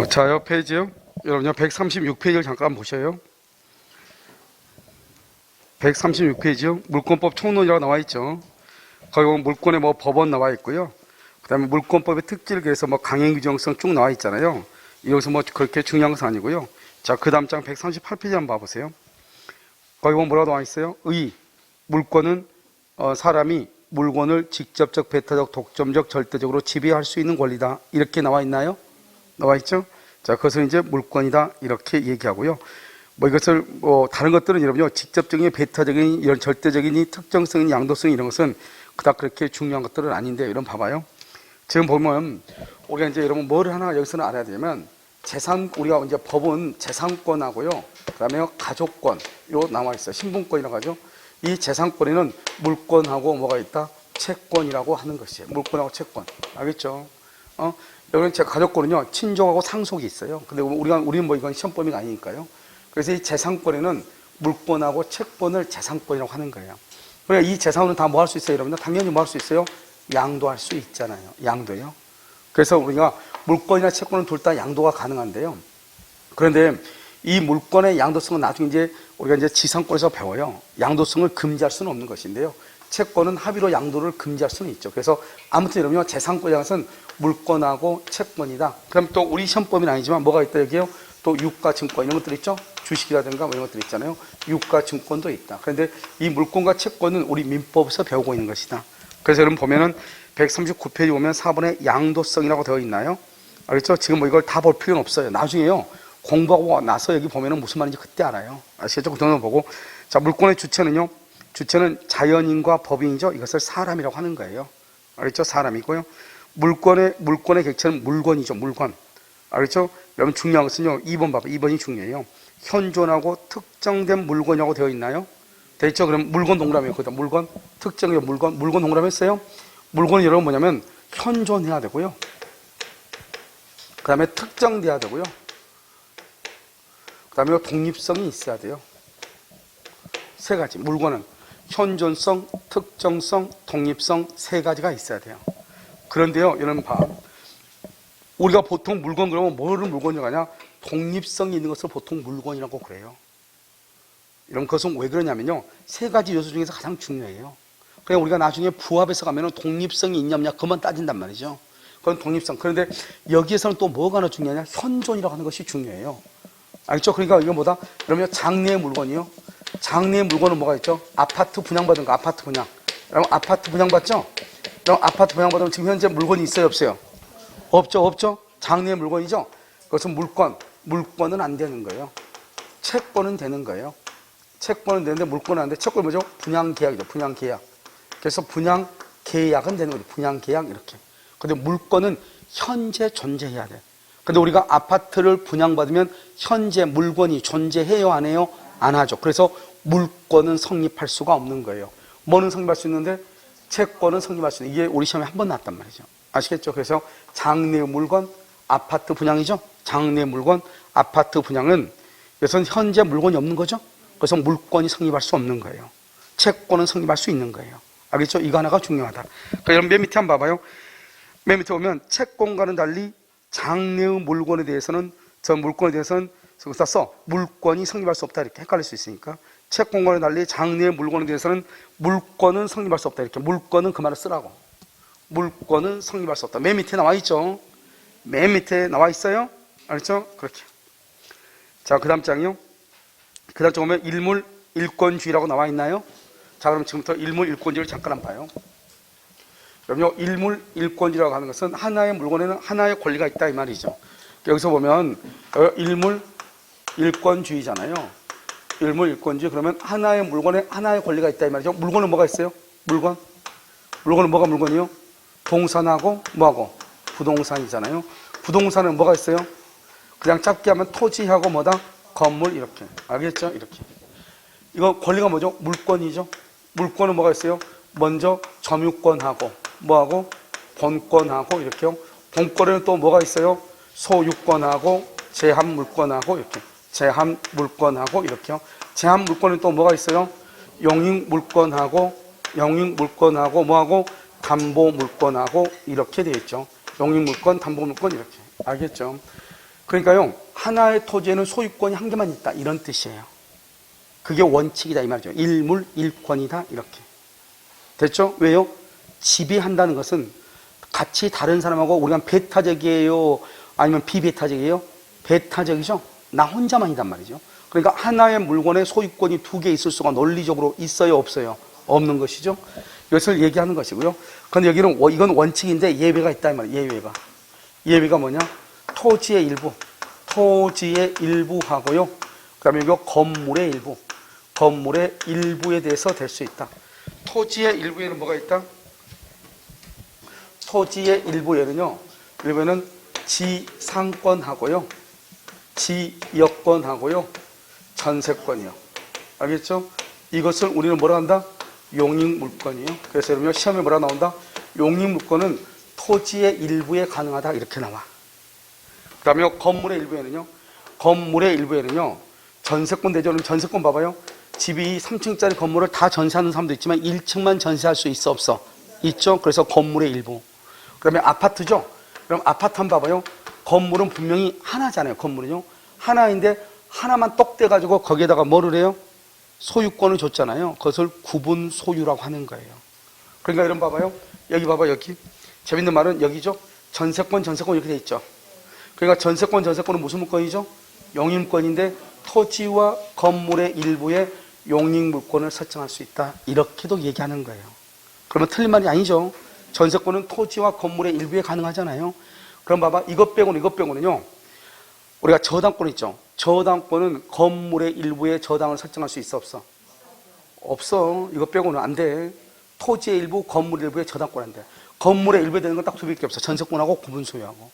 자, 옆 페이지요. 여러분요, 136페이지를 잠깐 보셔요. 136페이지요. 물권법 총론이라고 나와 있죠. 거기 보면 물권에 뭐 법원 나와 있고요. 그 다음에 물권법의 특질에 대해서 뭐 강행 규정성 쭉 나와 있잖아요. 여기서 뭐 그렇게 중요한 것은 아니고요. 자, 그 다음 장 138페이지 한번 봐보세요. 거기 보면 뭐라고 나와 있어요? 물권은 사람이 물건을 직접적, 배타적, 독점적, 절대적으로 지배할 수 있는 권리다. 이렇게 나와 있나요? 나와 있죠? 자, 그것을 이제 물권이다. 이렇게 얘기하고요. 뭐 이것을 다른 것들은 여러분요, 직접적인, 배타적인, 이런 절대적인 특정성인, 양도성 이런 것은 그닥 그렇게 중요한 것들은 아닌데, 이런 봐봐요. 지금 보면 우리가 이제 여러분 뭘 하나 여기서는 알아야 되면 우리가 이제 법은 재산권하고요, 그다음에 가족권으로 나와 있어요. 신분권이라고 하죠. 이 재산권에는 물권하고 뭐가 있다? 채권이라고 하는 것이에요. 물권하고 채권. 알겠죠? 여기는 제 가족권은요, 친족하고 상속이 있어요. 근데 우리는 뭐 이건 시험 범위가 아니니까요. 그래서 이 재산권에는 물권하고 채권을 재산권이라고 하는 거예요. 그러니까 이 재산은 다 뭐 할 수 있어요, 여러분들? 당연히 뭐 할 수 있어요? 양도할 수 있잖아요. 양도요. 그래서 우리가 물권이나 채권은 둘 다 양도가 가능한데요. 그런데 이 물권의 양도성은 나중에 이제 우리가 이제 지상권에서 배워요. 양도성을 금지할 수는 없는 것인데요. 채권은 합의로 양도를 금지할 수는 있죠. 그래서 아무튼 여러분요, 재산권이라는 것은 물권하고 채권이다. 그럼 또 우리 시험법은 아니지만 뭐가 있다 여기요? 또 유가 증권 이런 것들 있죠? 주식이라든가 뭐 이런 것들 있잖아요. 유가 증권도 있다. 그런데 이 물권과 채권은 우리 민법에서 배우고 있는 것이다. 그래서 여러분 보면은 139페이지 보면 4번에 양도성이라고 되어 있나요? 알겠죠? 지금 뭐 이걸 다 볼 필요는 없어요. 나중에요, 공부하고 나서 여기 보면은 무슨 말인지 그때 알아요. 아시겠죠? 그 정도 보고. 자, 물권의 주체는요, 주체는 자연인과 법인이죠. 이것을 사람이라고 하는 거예요. 알겠죠? 사람이고요. 물권의 객체는 물건이죠. 물건. 알겠죠? 여러분 중요한 것은요, 2번 봐봐. 2번이 중요해요. 현존하고 특정된 물건이라고 되어 있나요? 됐죠? 그럼 물건 동그라미요. 거기다 물건, 특정의 물건 동그라미 했어요? 물건이 여러분 뭐냐면 현존해야 되고요. 그 다음에 특정돼야 되고요. 그 다음에 독립성이 있어야 돼요. 세 가지. 물건은 현존성, 특정성, 독립성 세 가지가 있어야 돼요. 그런데요, 여러분 봐. 우리가 보통 물건 그러면 뭐를 물건이라고 하냐? 독립성이 있는 것을 보통 물건이라고 그래요. 이런 것은 왜 그러냐면요, 세 가지 요소 중에서 가장 중요해요. 그냥 우리가 나중에 부합에서 가면은 독립성이 있냐 없냐 그만 따진단 말이죠. 그건 독립성. 그런데 여기에서는 또 뭐가 하나 중요하냐? 현존이라고 하는 것이 중요해요. 알겠죠? 그러니까 이건 뭐다? 그러면 장래의 물건이요. 장래의 물건은 뭐가 있죠? 아파트 분양받은 거, 아파트 분양. 여러분 아파트 분양받죠? 그럼 아파트 분양받으면 지금 현재 물건이 있어요, 없어요? 없죠? 장래의 물건이죠? 그것은 물건은 안 되는 거예요. 채권은 되는 거예요. 채권은 되는데 물건은 안 돼. 채권은 뭐죠? 분양계약이죠. 분양계약. 그래서 분양계약은 되는 거죠. 분양계약 이렇게. 근데 물건은 현재 존재해야 돼. 근데 우리가 아파트를 분양받으면 현재 물건이 존재해요, 안 해요? 안 하죠. 그래서 물건은 성립할 수가 없는 거예요. 뭐는 성립할 수 있는데 채권은 성립할 수 있는, 이게 우리 시험에 한 번 나왔단 말이죠. 아시겠죠? 그래서 장래 물건, 아파트 분양이죠. 장래 물건, 아파트 분양은 이것은 현재 물건이 없는 거죠. 그래서 물건이 성립할 수 없는 거예요. 채권은 성립할 수 있는 거예요. 알겠죠? 이거 하나가 중요하다. 그러니까 여러분 맨 밑에 한번 봐봐요. 맨 밑에 보면 채권과는 달리 장래의 물건에 대해서는 여기다 써. 물건이 성립할 수 없다. 이렇게 헷갈릴 수 있으니까. 채권과는 달리 장래의 물건에 대해서는 물건은 성립할 수 없다. 이렇게. 물건은 그 말을 쓰라고. 물건은 성립할 수 없다. 맨 밑에 나와 있죠. 맨 밑에 나와 있어요. 알겠죠? 그렇게. 자, 그 다음 장이요. 그 다음 장 보면 일물 일권주의라고 나와 있나요? 자, 그럼 지금부터 일물 일권주의를 잠깐 한번 봐요. 그럼요, 일물 일권주의라고 하는 것은 하나의 물건에는 하나의 권리가 있다 이 말이죠. 여기서 보면 일물 일권주의잖아요. 일물 일권주의. 그러면 하나의 물건에 하나의 권리가 있다 이 말이죠. 물건은 뭐가 있어요? 물건은 뭐가 물건이요? 동산하고 뭐하고? 부동산이잖아요. 부동산은 뭐가 있어요? 그냥 짧게 하면 토지하고 뭐다? 건물 이렇게. 알겠죠? 이렇게. 이거 권리가 뭐죠? 물권이죠. 물권은 뭐가 있어요? 먼저 점유권하고 뭐하고? 본권하고 이렇게요. 본권에는 또 뭐가 있어요? 소유권하고 제한물권하고 이렇게. 제한물권하고 이렇게요. 제한물권은 또 뭐가 있어요? 영익물권하고 뭐하고? 담보물권하고 이렇게 되어 있죠. 용익물권, 담보물권 이렇게. 알겠죠? 그러니까요, 하나의 토지에는 소유권이 한 개만 있다 이런 뜻이에요. 그게 원칙이다 이 말이죠. 일물 일권이다 이렇게. 됐죠? 왜요? 지배한다는 것은 같이 다른 사람하고 우리가 배타적이에요? 아니면 비배타적이에요? 배타적이죠? 나 혼자만이단 말이죠. 그러니까 하나의 물건에 소유권이 두 개 있을 수가 논리적으로 있어요? 없어요? 없는 것이죠. 이것을 얘기하는 것이고요. 그런데 여기는 이건 원칙인데 예외가 있다 이 말이에요. 예외가 뭐냐? 토지의 일부하고요. 그 다음에 이거 건물의 일부에 대해서 될 수 있다. 토지의 일부에는 뭐가 있다? 토지의 일부에는 지상권하고요, 지역권하고요, 전세권이요. 알겠죠? 이것을 우리는 뭐라 한다? 용익물권이요. 그래서 여러분 시험에 뭐라 나온다? 용익물권은 토지의 일부에 가능하다 이렇게 나와. 그 다음에 건물의 일부에는요, 전세권 되죠? 전세권 봐봐요. 집이 3층짜리 건물을 다 전세하는 사람도 있지만 1층만 전세할 수 있어 없어? 있죠? 그래서 건물의 일부. 그 다음에 아파트죠? 그럼 아파트 한번 봐봐요. 건물은 분명히 하나잖아요. 건물은요. 하나인데 하나만 똑 떼가지고 거기에다가 뭐를 해요? 소유권을 줬잖아요. 그것을 구분 소유라고 하는 거예요. 그러니까 여러분 봐봐요. 여기 봐봐 여기. 재밌는 말은 여기죠. 전세권 이렇게 돼 있죠. 그러니까 전세권은 무슨 물권이죠? 용익물권인데 토지와 건물의 일부에 용익물권을 설정할 수 있다. 이렇게도 얘기하는 거예요. 그러면 틀린 말이 아니죠. 전세권은 토지와 건물의 일부에 가능하잖아요. 그럼 봐봐. 이것 빼고는요. 우리가 저당권 있죠. 저당권은 건물의 일부에 저당을 설정할 수 있어 없어? 없어. 이것 빼고는 안 돼. 토지의 일부, 건물 일부에 저당권 안 돼. 건물의 일부에 되는 건 딱 두 개밖에 없어. 전세권하고 구분 소유하고.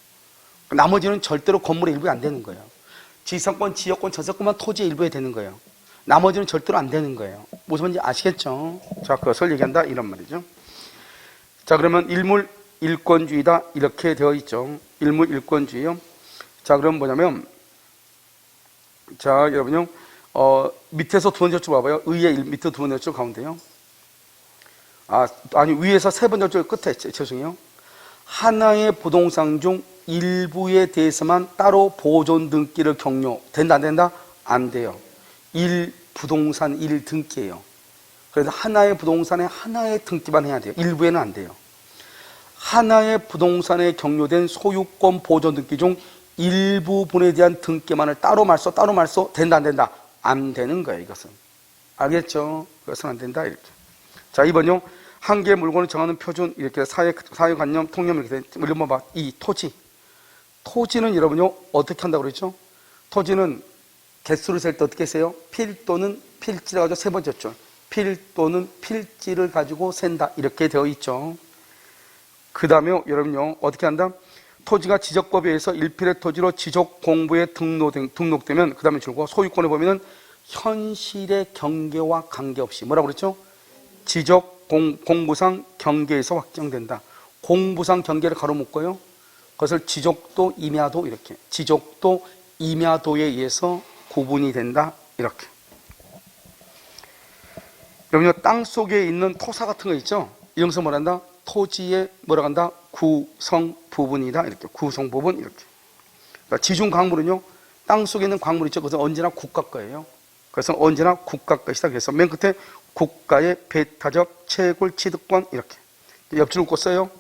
나머지는 절대로 건물의 일부에 안 되는 거예요. 지상권, 지역권, 전세권만 토지의 일부에 되는 거예요. 나머지는 절대로 안 되는 거예요. 무슨 말인지 아시겠죠? 자, 그것을 얘기한다 이런 말이죠. 자, 그러면 일물 일권주의다 이렇게 되어 있죠. 일물 일권주의요. 자, 그럼 뭐냐면, 자, 여러분요, 밑에서 두 번째 줄 봐봐요. 의의 밑에 두 번째 줄 가운데요. 아니, 위에서 세 번째 줄 끝에, 죄송해요. 하나의 부동산 중 일부에 대해서만 따로 보존 등기를 격려. 된다, 안 된다? 안 돼요. 부동산 1등기예요. 그래서 하나의 부동산에 하나의 등기만 해야 돼요. 일부에는 안 돼요. 하나의 부동산에 격려된 소유권 보존 등기 중 일부분에 대한 등기만을 따로 말소 된다, 안 된다? 안 되는 거예요, 이것은. 알겠죠? 그것은 안 된다, 이렇게. 자, 2번요. 한 개의 물건을 정하는 표준, 이렇게 사회관념, 통념, 이렇게 돼. 이런 거 봐. 이 토지. 토지는 여러분요, 어떻게 한다고 그랬죠? 토지는 개수를 셀 때 어떻게 세요? 필 또는 필지를 가지고 세 번째 줄. 필 또는 필지를 가지고 센다. 이렇게 되어 있죠. 그 다음에 여러분요, 어떻게 한다? 토지가 지적법에 의해서 일필의 토지로 지적 공부에 등록되면, 그 다음에 줄고, 소유권에 보면은 현실의 경계와 관계없이, 뭐라고 그랬죠? 지적 공부상 경계에서 확정된다. 공부상 경계를 가로 묶어요. 그것을 지적도, 임야도 이렇게. 지적도, 임야도에 의해서 구분이 된다. 이렇게. 여러분요, 땅 속에 있는 토사 같은 거 있죠? 이용서 뭐란다? 토지의 뭐라고 한다? 구성 부분이다. 이렇게. 구성 부분 이렇게. 그러니까 지중 광물은요, 땅 속에 있는 광물 있죠? 그것은 언제나 국가 거예요. 그래서 언제나 국가 것이다. 그래서 맨 끝에 국가의 배타적 채굴 취득권 이렇게. 옆줄을 꽂어요.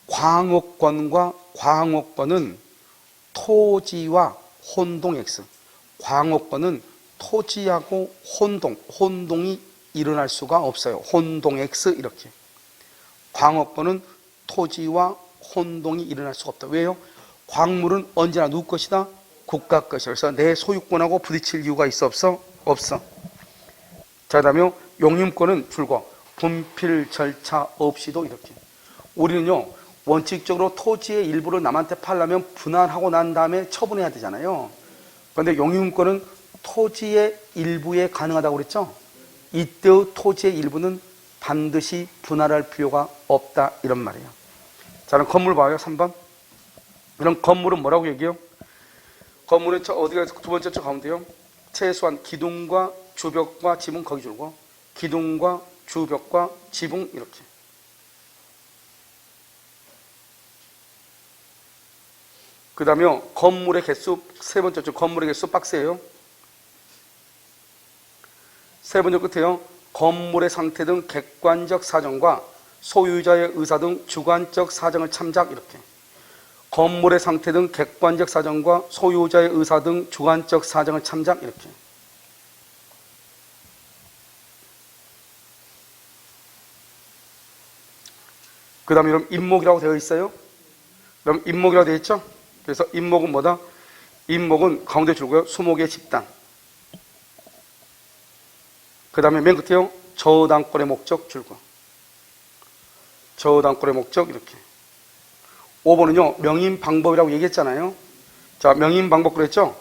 광업권과 광업권은 토지와 혼동 X. 광업권은 토지하고 혼동이 일어날 수가 없어요. 혼동 X 이렇게. 광업권은 토지와 혼동이 일어날 수가 없다. 왜요? 광물은 언제나 누구 것이다? 국가 것이다. 그래서 내 소유권하고 부딪힐 이유가 있어 없어? 없어. 자, 그 다음에 용익권은 줄거 분필 절차 없이도 이렇게. 우리는요, 원칙적으로 토지의 일부를 남한테 팔려면 분할하고 난 다음에 처분해야 되잖아요. 그런데 용익권은 토지의 일부에 가능하다고 그랬죠? 이때의 토지의 일부는 반드시 분할할 필요가 없다. 이런 말이에요. 자, 그럼 건물 봐요. 3번. 그럼 건물은 뭐라고 얘기해요? 건물은 어디가 두 번째 쪽 가운데요. 최소한 기둥과 주벽과 지붕 거기 줄고, 기둥과 주벽과 지붕 이렇게. 그 다음에 건물의 개수, 세 번째 줄 건물의 개수 박스예요. 세 번째 끝에요. 건물의 상태 등 객관적 사정과 소유자의 의사 등 주관적 사정을 참작 이렇게. 건물의 상태 등 객관적 사정과 소유자의 의사 등 주관적 사정을 참작 이렇게. 그 다음에 여러분 임목이라고 되어 있어요. 그럼 임목이라고 되어 있죠. 그래서 임목은 뭐다? 임목은 가운데 줄고요. 수목의 집단. 그 다음에 맨 끝에요. 저당권의 목적 줄고. 저당권의 목적 이렇게. 5번은요. 명인 방법이라고 얘기했잖아요. 자, 명인 방법 그랬죠.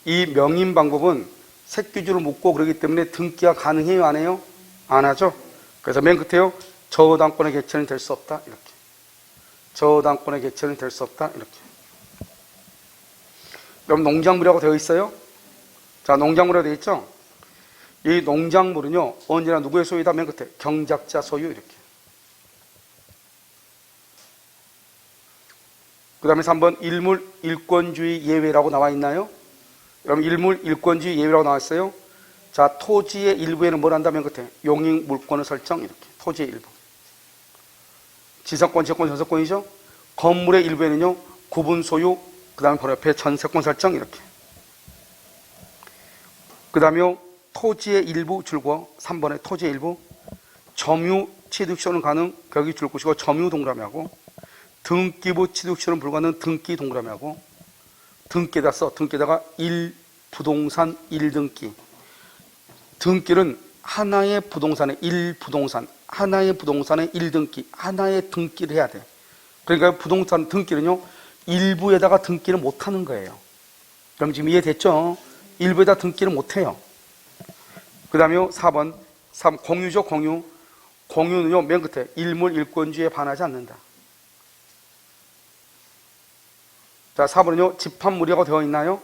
이 명인 방법은 색규주를 묻고 그러기 때문에 등기가 가능해요? 안 해요? 안 하죠. 그래서 맨 끝에요. 저당권의 개체는 될 수 없다 이렇게. 저당권의 개체는 될 수 없다 이렇게. 그럼 농작물이라고 되어 있어요. 자, 농작물이라고 되어 있죠. 이 농작물은요 언제나 누구의 소유다? 맨 끝에 경작자 소유 이렇게. 그 다음에 3번 일물 일권주의 예외라고 나와 있나요? 그럼 일물 일권주의 예외라고 나왔어요. 자, 토지의 일부에는 뭘 한다? 맨 끝에 용익 물권을 설정 이렇게. 토지의 일부. 지상권, 지역권, 전세권이죠. 건물의 일부에는요 구분 소유, 그 다음에 바로 옆에 전세권 설정 이렇게. 그 다음에 토지의 일부 줄고 3번에 토지의 일부 점유 취득시효는 가능 여기 줄 것이고 점유 동그라미 하고 등기부 취득시효는 불가능 등기 동그라미 하고 등기에다 써. 등기에다가 1부동산 1등기. 등기는 하나의 부동산의 1부동산 하나의 부동산의 1등기 하나의 등기를 해야 돼. 그러니까 부동산 등기는요 일부에다가 등기를 못하는 거예요. 그럼 지금 이해됐죠? 일부에다 등기를 못해요. 그 다음에 4번 3 공유죠. 공유. 공유는요 맨 끝에 일물 일권주의에 반하지 않는다. 자, 4번은요 집합물이라고 되어 있나요?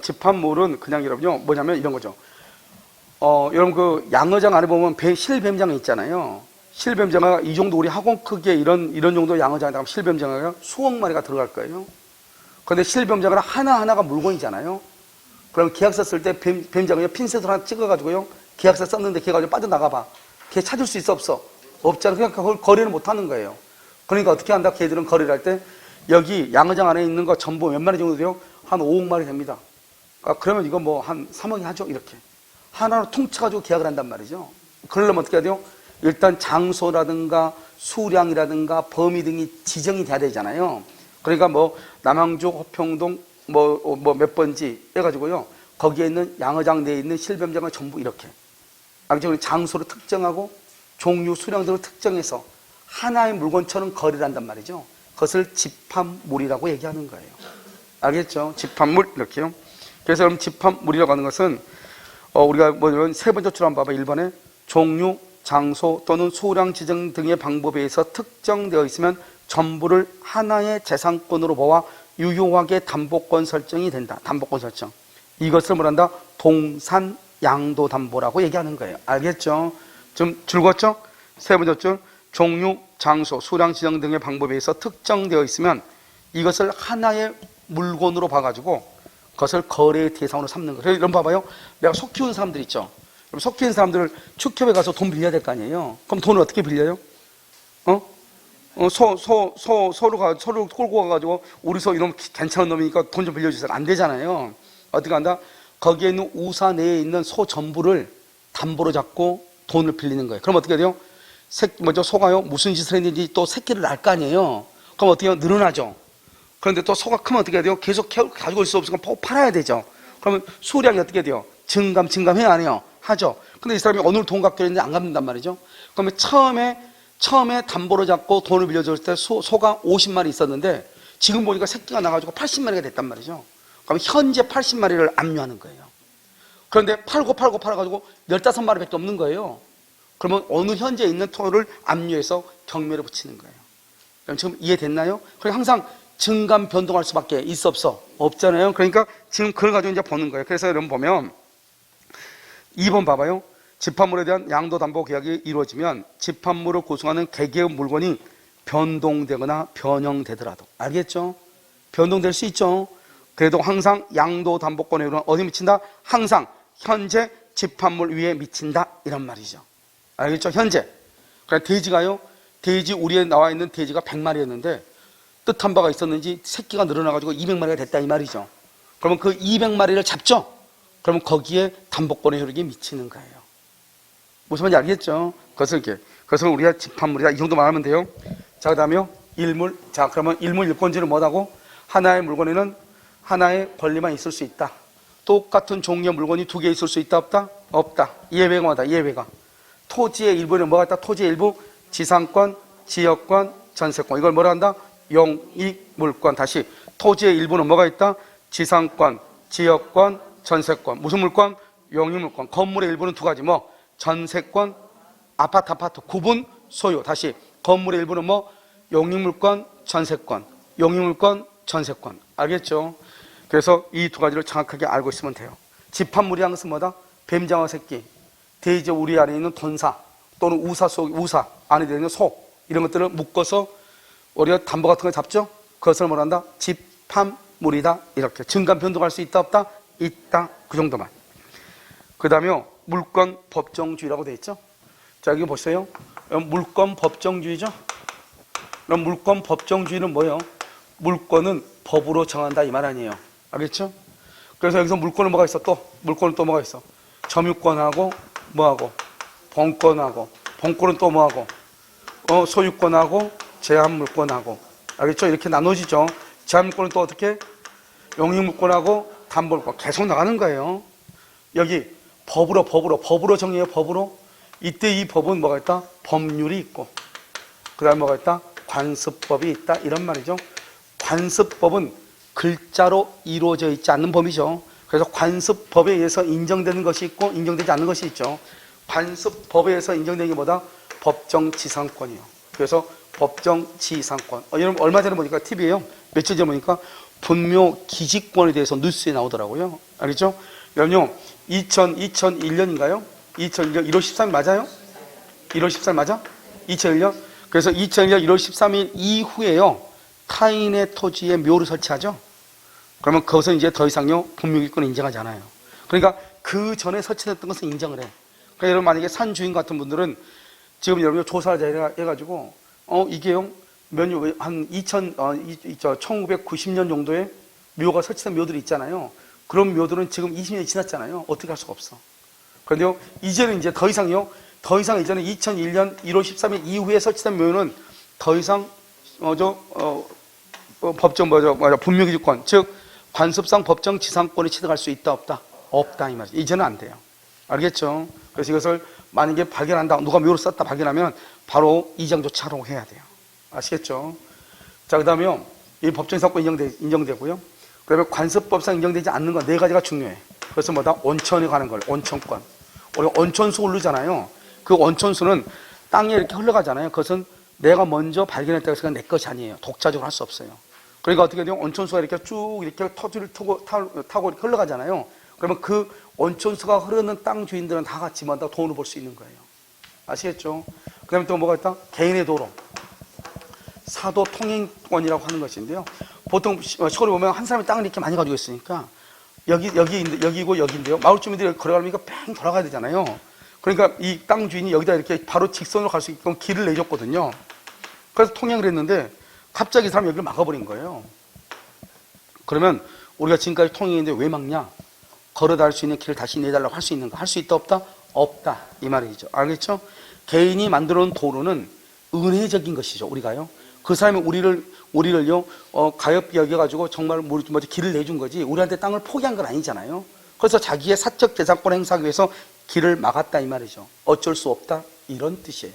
집합물은 그냥 여러분요 뭐냐면 이런 거죠. 여러분 그 양어장 안에 보면 실뱀장이 있잖아요. 실뱀장어가 이 정도 우리 학원 크기의 이런 정도 양어장에 나가면 실뱀장어가 수억 마리가 들어갈 거예요. 그런데 실뱀장어는 하나하나가 물건이잖아요. 그럼 계약서 쓸 때 뱀장어에 핀셋을 하나 찍어가지고요. 계약서 썼는데 걔가 빠져나가봐. 걔 찾을 수 있어 없어? 없잖아. 그러니까 그걸 거래를 못하는 거예요. 그러니까 어떻게 한다? 걔들은 거래를 할 때 여기 양어장 안에 있는 거 전부 몇 마리 정도 돼요? 한 5억 마리 됩니다. 그러면 이거 뭐 한 3억이 하죠. 이렇게. 하나로 퉁쳐가지고 계약을 한단 말이죠. 그러려면 어떻게 해야 돼요? 일단 장소라든가 수량이라든가 범위 등이 지정이 돼야 되잖아요. 그러니까 뭐 남항주 호평동 뭐 몇 번지 해가지고요. 거기에 있는 양어장 내에 있는 실뱀장을 전부 이렇게 장소를 특정하고 종류 수량 등을 특정해서 하나의 물건처럼 거래를 한단 말이죠. 그것을 집합물이라고 얘기하는 거예요. 알겠죠? 집합물 이렇게요. 그래서 그럼 집합물이라고 하는 것은 우리가 뭐냐면 세 번째 줄 한번 봐봐. 1번에 종류, 장소 또는 수량 지정 등의 방법에 의해서 특정되어 있으면 전부를 하나의 재산권으로 보아 유효하게 담보권 설정이 된다. 담보권 설정. 이것을 뭐란다? 동산 양도 담보라고 얘기하는 거예요. 알겠죠? 좀 즐겁죠? 세 번째 줄 종류, 장소, 수량 지정 등의 방법에 의해서 특정되어 있으면 이것을 하나의 물건으로 봐가지고 그것을 거래의 대상으로 삼는 거예요. 이런 봐봐요. 내가 소 키우는 사람들 있죠. 그럼 소 키우는 사람들을 축협에 가서 돈 빌려야 될 거 아니에요. 그럼 돈을 어떻게 빌려요? 소를 끌고 가가지고 우리 소 이놈 괜찮은 놈이니까 돈 좀 빌려주세요. 안 되잖아요. 어떻게 한다? 거기에 있는 우사 내에 있는 소 전부를 담보로 잡고 돈을 빌리는 거예요. 그럼 어떻게 돼요? 먼저 소가요 무슨 짓을 했는지 또 새끼를 낳을 거 아니에요. 그럼 어떻게 해요? 늘어나죠. 그런데 또 소가 크면 어떻게 돼요? 계속 가지고 있을 수 없으니까 팔아야 되죠. 그러면 수량이 어떻게 돼요? 증감해야 안 해요? 하죠. 근데 이 사람이 어느 돈 갚기로 했는데 안 갚는단 말이죠. 그러면 처음에 담보로 잡고 돈을 빌려줬을 때 소가 50마리 있었는데 지금 보니까 새끼가 나가지고 80마리가 됐단 말이죠. 그럼 현재 80마리를 압류하는 거예요. 그런데 팔아가지고 15마리밖에 없는 거예요. 그러면 어느 현재 있는 토를 압류해서 경매를 붙이는 거예요. 그럼 지금 이해됐나요? 그래서 항상 증감 변동할 수밖에 있어 없어? 없잖아요. 그러니까 지금 그걸 가지고 이제 보는 거예요. 그래서 여러분 보면 2번 봐봐요. 집합물에 대한 양도담보 계약이 이루어지면 집합물을 구성하는 개개의 물건이 변동되거나 변형되더라도 알겠죠? 변동될 수 있죠. 그래도 항상 양도담보권의 효력은 어디 미친다? 항상 현재 집합물 위에 미친다 이런 말이죠. 알겠죠? 현재. 그러니까 돼지가요, 돼지 우리에 나와 있는 돼지가 100마리였는데 뜻한 바가 있었는지 새끼가 늘어나가지고 200마리가 됐다 이 말이죠. 그러면 그 200마리를 잡죠? 그러면 거기에 담보권의 효력이 미치는 거예요. 무슨 말인지 알겠죠? 그것을 우리가 집합물이다 이 정도 말하면 돼요. 자, 그 다음에요 일물. 자, 그러면 일물 일권지는 뭐라고? 하나의 물건에는 하나의 권리만 있을 수 있다. 똑같은 종류의 물건이 두 개 있을 수 있다 없다? 없다. 예외가 뭐다? 예외가 토지의 일부는 뭐가 있다? 토지의 일부 지상권, 지역권, 전세권. 이걸 뭐라 한다? 용익물권. 다시 토지의 일부는 뭐가 있다? 지상권, 지역권, 전세권. 무슨 물권? 용익물권. 건물의 일부는 두 가지. 뭐? 전세권, 아파트 구분 소유. 다시 건물의 일부는 뭐? 용익물권, 전세권. 용익물권, 전세권. 알겠죠? 그래서 이 두 가지를 정확하게 알고 있으면 돼요. 집합물이라는 것은 뭐다? 뱀장어 새끼, 돼지 우리 안에 있는 돈사 또는 우사 안에 들어있는 소 이런 것들을 묶어서 우리가 담보 같은 걸 잡죠? 그것을 뭐란다? 집합물이다. 이렇게 증감 변동할 수 있다 없다? 있다. 그 정도만. 그 다음에 물권 법정주의라고 되어 있죠? 자, 여기 보세요. 물권 법정주의죠? 그럼 물권 법정주의는 뭐예요? 물권은 법으로 정한다 이 말 아니에요. 알겠죠? 그래서 여기서 물권은 뭐가 있어? 또 물권은 또 뭐가 있어? 점유권하고 뭐하고? 본권하고. 본권은 또 뭐하고? 소유권하고 제한물권하고. 알겠죠? 이렇게 나눠지죠. 제한물권은 또 어떻게? 용익물권하고 담보권. 계속 나가는 거예요. 여기 법으로 정해요. 법으로. 이때 이 법은 뭐가 있다? 법률이 있고 그 다음에 뭐가 있다? 관습법이 있다. 이런 말이죠. 관습법은 글자로 이루어져 있지 않는 법이죠. 그래서 관습법에 의해서 인정되는 것이 있고 인정되지 않는 것이 있죠. 관습법에 의해서 인정되는 게 뭐다? 법정지상권이요. 그래서 법정지상권. 여러분 얼마 전에 보니까 TV에요. 며칠 전에 보니까 분묘기지권에 대해서 뉴스에 나오더라고요. 알겠죠? 여러분요 2001년인가요? 2001년 1월 13일 맞아요? 1월 13일 맞아? 2001년? 그래서 2001년 1월 13일 이후에요 타인의 토지에 묘를 설치하죠. 그러면 그것은 이제 더 이상요 분묘기권을 인정하지 않아요. 그러니까 그 전에 설치됐던 것은 인정을 해. 그러니까 여러분 만약에 산 주인 같은 분들은 지금 여러분이 조사를 해가지고 이게요 한 1990년 정도에 묘가 설치된 묘들이 있잖아요. 그런 묘들은 지금 20년이 지났잖아요. 어떻게 할 수가 없어. 그런데요 이제는 이제 더 이상 이제는 2001년 1월 13일 이후에 설치된 묘는 더 이상 분묘기지권, 즉 관습상 법정 지상권에 취득할 수 있다 없다? 없다 이 말이죠. 이제는 안 돼요. 알겠죠? 그래서 이것을 만약에 발견한다, 누가 묘를 썼다 발견하면 바로 이장 조치하라고 해야 돼요. 아시겠죠? 자, 그 다음에요 이 법정 지상권 인정되고요. 그다음에 관습법상 인정되지 않는 건 네 가지가 중요해. 그래서 뭐다? 온천에 관한 걸, 온천권. 우리가 온천수 흐르잖아요. 그 온천수는 땅에 이렇게 흘러가잖아요. 그것은 내가 먼저 발견했다고 해서 내 것이 아니에요. 독자적으로 할 수 없어요. 그러니까 어떻게 돼요? 온천수가 이렇게 쭉 이렇게 터지를 타고 이렇게 흘러가잖아요. 그러면 그 온천수가 흐르는 땅 주인들은 다 같이 만다 돈을 벌 수 있는 거예요. 아시겠죠? 그 다음에 또 뭐가 있다? 개인의 도로. 사도 통행권이라고 하는 것인데요. 보통 시골에 보면 한 사람이 땅을 이렇게 많이 가지고 있으니까 여기고 여기인데요. 마을 주민들이 걸어가니까 뺑 돌아가야 되잖아요. 그러니까 이 땅 주인이 여기다 이렇게 바로 직선으로 갈 수 있게끔 길을 내줬거든요. 그래서 통행을 했는데 갑자기 이 사람이 여기를 막아버린 거예요. 그러면 우리가 지금까지 통행했는데 왜 막냐? 걸어다닐 수 있는 길을 다시 내달라고 할 수 있는가? 할 수 있다 없다? 없다 이 말이죠. 알겠죠? 개인이 만들어 놓은 도로는 은혜적인 것이죠. 우리가요. 그 사람이 우리를요 가엾게 여겨가지고 정말 길을 내준 거지 우리한테 땅을 포기한 건 아니잖아요. 그래서 자기의 사적 재산권을 행사하기 위해서 길을 막았다 이 말이죠. 어쩔 수 없다 이런 뜻이에요.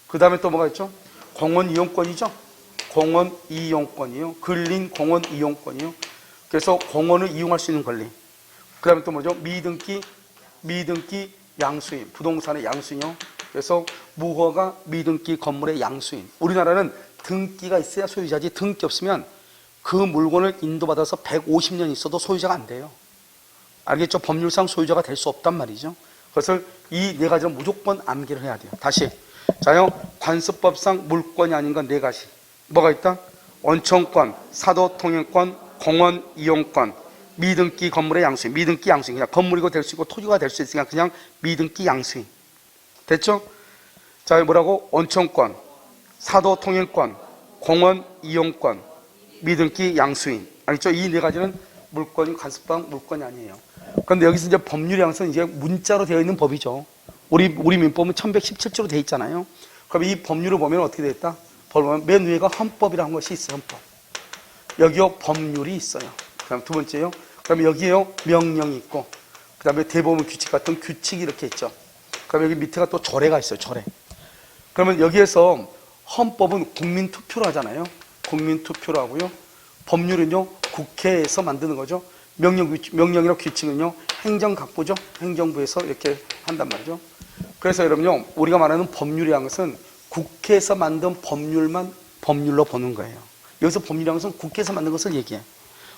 그 다음에 또 뭐가 있죠? 공원 이용권이죠. 공원 이용권이요. 근린 공원 이용권이요. 그래서 공원을 이용할 수 있는 권리. 그 다음에 또 뭐죠? 미등기 양수인, 부동산의 양수인요. 그래서 무허가 미등기 건물의 양수인. 우리나라는 등기가 있어야 소유자지 등기 없으면 그 물건을 인도받아서 150년 있어도 소유자가 안 돼요. 알겠죠? 법률상 소유자가 될 수 없단 말이죠. 그것을 이 네 가지를 무조건 암기를 해야 돼요. 다시. 자요. 관습법상 물권이 아닌 건 네 가지. 뭐가 있다? 원청권, 사도 통행권, 공원 이용권, 미등기 건물의 양수인, 미등기 양수인, 그냥 건물이고 될 수 있고 토지가 될 수 있으니까 그냥 미등기 양수인. 됐죠? 자, 뭐라고? 원청권, 사도 통행권, 공원 이용권, 미등기 양수인. 알겠죠? 이 네 가지는 물권이 간섭방 물권이 아니에요. 그런데 여기서 이제 법률의 양수는 이제 문자로 되어 있는 법이죠. 우리 민법은 1117조로 되어 있잖아요. 그럼 이 법률을 보면 어떻게 되어 있다? 보면 맨 위에가 헌법이라는 것이 있어요. 헌법. 여기요 법률이 있어요. 그다음 두 번째요. 그다음에 여기에요 명령이 있고, 그다음에 대법원 규칙 같은 규칙이 이렇게 있죠. 그다음에 여기 밑에가 또 조례가 있어요. 조례. 그러면 여기에서 헌법은 국민투표로 하잖아요. 국민투표로 하고요. 법률은요 국회에서 만드는 거죠. 명령이나 규칙은요 행정각부죠. 행정부에서 이렇게 한단 말이죠. 그래서 여러분요 우리가 말하는 법률이라는 것은 국회에서 만든 법률만 법률로 보는 거예요. 여기서 법률이라는 것은 국회에서 만든 것을 얘기해.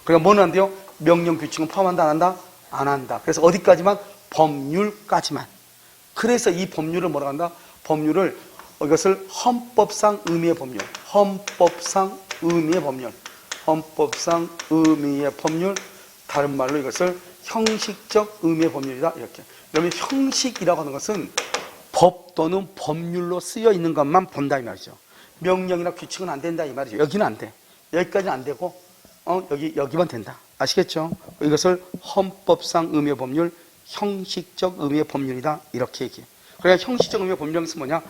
그러니까 뭐는 안 돼요? 명령 규칙은 포함한다 안 한다? 안 한다. 그래서 어디까지만? 법률까지만. 그래서 이 법률을 뭐라고 한다? 법률을 이것을 헌법상 의미의 법률, 헌법상 의미의 법률, 헌법상 의미의 법률, 다른 말로 이것을 형식적 의미의 법률이다 이렇게. 그러면 형식이라고 하는 것은 법 또는 법률로 쓰여 있는 것만 본다 이 말이죠. 명령이나 규칙은 안 된다 이 말이죠. 여기는 안 돼. 여기까지는 안 되고 여기만 된다. 아시겠죠? 이것을 헌법상 의미의 법률, 형식적 의미의 법률이다 이렇게 얘기해. 그러니까 형식적 의미의 법률은 뭐냐?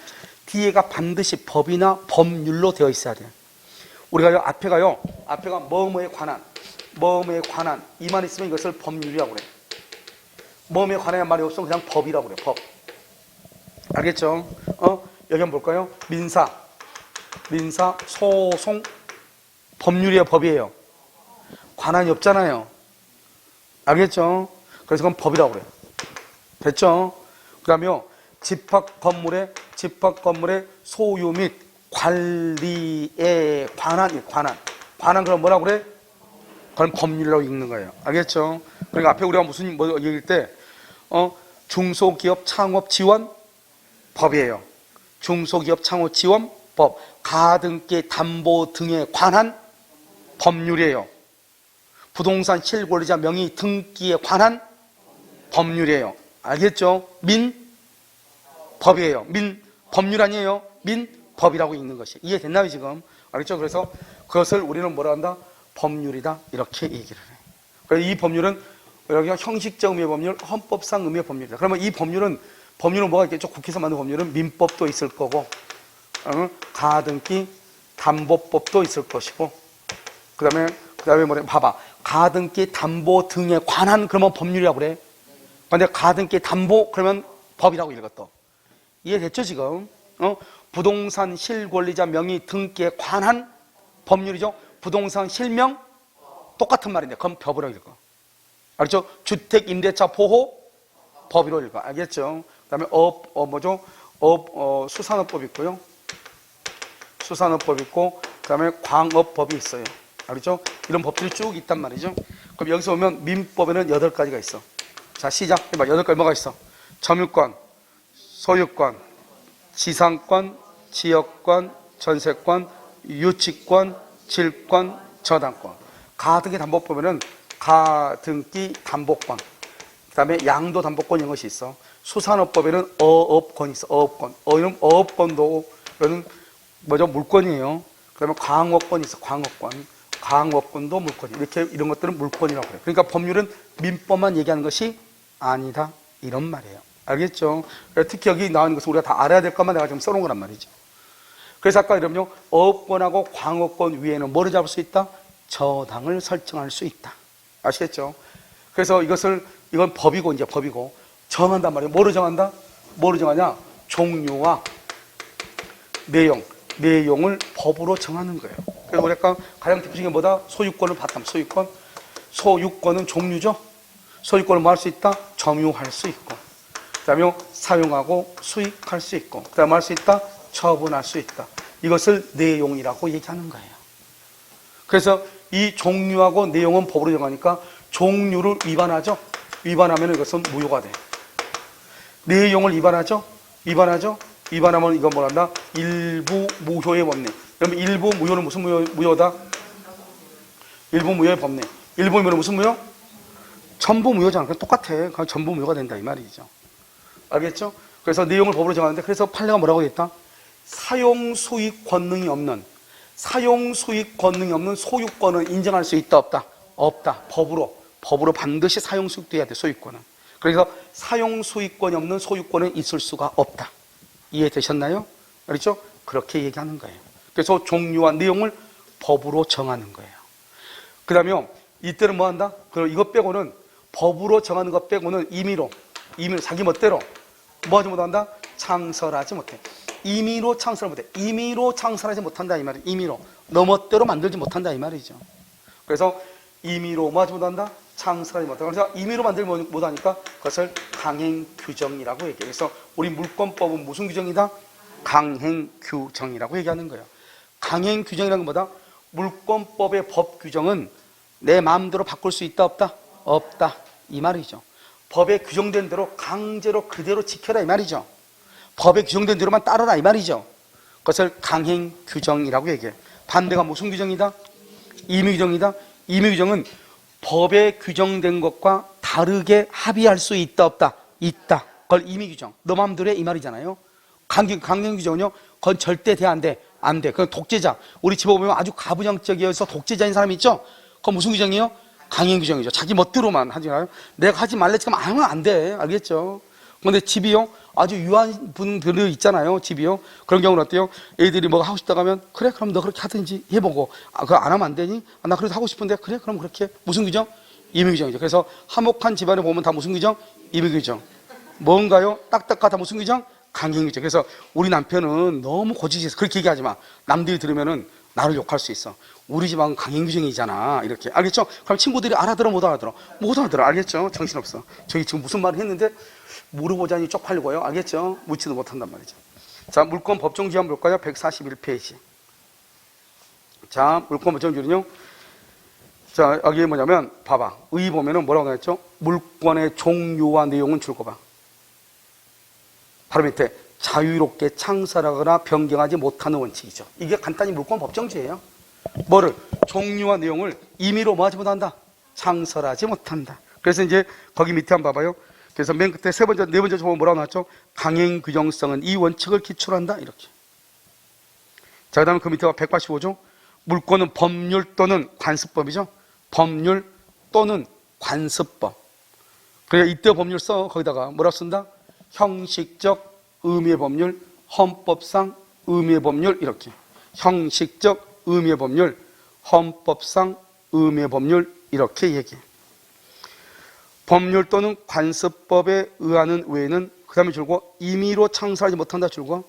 뒤에가 반드시 법이나 법률로 되어 있어야 돼요. 우리가요 앞에가 뭐뭐에 관한 이만 있으면 이것을 법률이라고 그래. 뭐뭐에 관한 말이 없으면 그냥 법이라고 그래. 법. 알겠죠? 여기 한번 볼까요? 민사, 소송, 법률이에요, 법이에요. 관한이 없잖아요. 알겠죠? 그래서 그건 법이라고 그래요. 됐죠? 그 다음에요, 집합 건물의 소유 및 관리에 관한 그럼 뭐라고 그래? 그건 법률이라고 읽는 거예요. 알겠죠? 그러니까 앞에 우리가 무슨 얘기할 때, 중소기업 창업 지원 법이에요. 중소기업 창업 지원 법, 가등기 담보 등에 관한 법률이에요. 부동산 실권자 명의 등기에 관한 법률이에요. 알겠죠? 법이에요. 법률 아니에요. 법이라고 읽는 것이. 이해됐나요, 지금? 알겠죠? 그래서 그것을 우리는 뭐라 한다? 법률이다. 이렇게 얘기를 해. 그래서 이 법률은 여기가 형식적 의미의 법률, 헌법상 의미의 법률이다. 그러면 이 법률은 뭐가 있겠죠? 국회에서 만든 법률은 민법도 있을 거고, 가등기 담보법도 있을 것이고, 그 다음에 뭐래? 봐봐. 가등기 담보 등에 관한 그러면 법률이라고 그래. 근데 가등기 담보 그러면 법이라고 읽었어. 이해됐죠, 지금? 부동산 실권리자 명의 등기에 관한 법률이죠. 부동산 실명 똑같은 말인데 그럼 법이라고 읽어. 알겠죠? 주택 임대차 보호 법이라고 읽어. 알겠죠? 그다음에 수산업법 있고요. 수산업법 있고 그다음에 광업법이 있어요. 알겠죠? 이런 법들이 쭉 있단 말이죠. 그럼 여기서 보면 민법에는 8가지가 있어. 자, 시작해봐. 8가지 뭐가 있어? 점유권, 소유권, 지상권, 지역권, 전세권, 유치권, 질권, 저당권. 가등기 담보법에는 가등기 담보권, 그 다음에 양도 담보권 이런 것이 있어. 수산업법에는 어업권이 있어. 어업권. 이런 어업권도 이거는 뭐죠? 물권이에요. 그 다음에 광업권이 있어. 광업권도 물권이. 이렇게 이런 것들은 물권이라고 그래요. 그러니까 법률은 민법만 얘기하는 것이 아니다. 이런 말이에요. 알겠죠? 특히 여기 나오는 것은 우리가 다 알아야 될 것만 내가 지금 써놓은 거란 말이죠. 그래서 아까 이러면요, 어업권하고 광업권 위에는 뭐를 잡을 수 있다? 저당을 설정할 수 있다. 아시겠죠? 그래서 이건 법이고, 이제 법이고, 정한단 말이에요. 뭐를 정한다? 뭐를 정하냐? 종류와 내용을 법으로 정하는 거예요. 그래서 우리가 가장 대표적인 게 뭐다? 소유권을 봤다면, 소유권은 종류죠? 소유권을 뭐 할 수 있다? 점유할 수 있고, 그 다음에 사용하고 수익할 수 있고, 그 다음에 할 수 있다? 처분할 수 있다. 이것을 내용이라고 얘기하는 거예요. 그래서 이 종류하고 내용은 법으로 정하니까 종류를 위반하죠? 위반하면 이것은 무효가 돼. 내용을 위반하면 이건 뭐란다? 일부 무효의 원리. 그러면 일부 무효는 무슨 무효다? 일부 무효의 법리. 일부 무효는 무슨 무효? 전부 무효잖아. 그냥 똑같아. 그냥 전부 무효가 된다 이 말이죠. 알겠죠? 그래서 내용을 법으로 정하는데, 그래서 판례가 뭐라고 했다? 사용 수익 권능이 없는 소유권은 인정할 수 있다 없다? 없다. 법으로 반드시 사용 수익도 해야 돼. 소유권은. 그래서 사용 수익권이 없는 소유권은 있을 수가 없다. 이해되셨나요? 그렇죠? 그렇게 얘기하는 거예요. 그래서 종류와 내용을 법으로 정하는 거예요. 그 다음에 이때는 뭐 한다? 그럼 이것 빼고는, 법으로 정하는 것 빼고는 임의로 자기 멋대로 뭐 하지 못한다? 창설하지 못해. 임의로 창설을 못해. 임의로 창설하지 못한다 이 말이에요. 임의로 너 멋대로 만들지 못한다 이 말이죠. 그래서 임의로 뭐 하지 못한다? 창설하지 못한다. 그래서 임의로 만들지 못하니까 그것을 강행규정이라고 얘기해요. 그래서 우리 물권법은 무슨 규정이다? 강행규정이라고 얘기하는 거예요. 강행규정이라는 건 뭐다? 물권법의 법 규정은 내 마음대로 바꿀 수 있다 없다? 없다 이 말이죠. 법에 규정된 대로 강제로 그대로 지켜라 이 말이죠. 법에 규정된 대로만 따르라 이 말이죠. 그것을 강행규정이라고 얘기해요. 반대가 무슨 규정이다? 임의규정이다. 임의규정은 법에 규정된 것과 다르게 합의할 수 있다 없다? 있다. 그걸 임의규정. 너 마음대로 해 이 말이잖아요. 강행규정은요, 그건 절대 돼 안 돼? 안 돼. 그건 독재자. 우리 집에 보면 아주 가부장적이어서 독재자인 사람이 있죠? 그건 무슨 규정이에요? 강행규정이죠. 자기 멋대로만 하지 말아요. 내가 하지 말래 지금 하면 안 돼. 알겠죠? 근데 집이요, 아주 유한 분들이 있잖아요. 집이요. 그런 경우는 어때요? 애들이 뭐가 하고 싶다고 하면, 그래 그럼 너 그렇게 하든지 해보고, 그거 안 하면 안 되니? 나 그래도 하고 싶은데, 그래 그럼 그렇게 해. 무슨 규정? 임의규정이죠. 그래서 화목한 집안에 보면 다 무슨 규정? 임의규정. 뭔가요? 딱딱하다 무슨 규정? 강행규정. 그래서 우리 남편은 너무 고집해서 그렇게 얘기하지 마. 남들이 들으면은 나를 욕할 수 있어. 우리 집안은 강행규정이잖아. 이렇게. 알겠죠? 그럼 친구들이 알아들어 못 알아들어? 못 알아들어. 알겠죠? 정신없어. 저희 지금 무슨 말을 했는데 물어보자니 쪽팔리고요. 알겠죠? 묻지도 못한단 말이죠. 자, 물권 법정주의 한번 볼까요? 141페이지. 자, 물권 법정주의는요. 자, 여기 뭐냐면 봐봐. 의 보면은 뭐라고 했죠? 물권의 종류와 내용은 줄 거 봐. 바로 밑에 자유롭게 창설하거나 변경하지 못하는 원칙이죠. 이게 간단히 물권 법정주의예요. 뭐를? 종류와 내용을 임의로 뭐 하지 못한다? 창설하지 못한다. 그래서 이제 거기 밑에 한번 봐봐요. 그래서 맨 끝에 네 번째 조문 뭐라고 나왔죠? 강행규정성은 이 원칙을 기초로 한다. 이렇게. 자, 그 다음에 그 밑에 185조. 물권은 법률 또는 관습법이죠. 법률 또는 관습법. 그래, 이때 법률 써. 거기다가 뭐라고 쓴다? 형식적 의미의 법률, 헌법상 의미의 법률. 이렇게. 형식적 의미의 법률, 헌법상 의미의 법률. 이렇게 얘기해. 법률 또는 관습법에 의하는 외에는 그 다음에 줄고 임의로 창설하지 못한다 줄고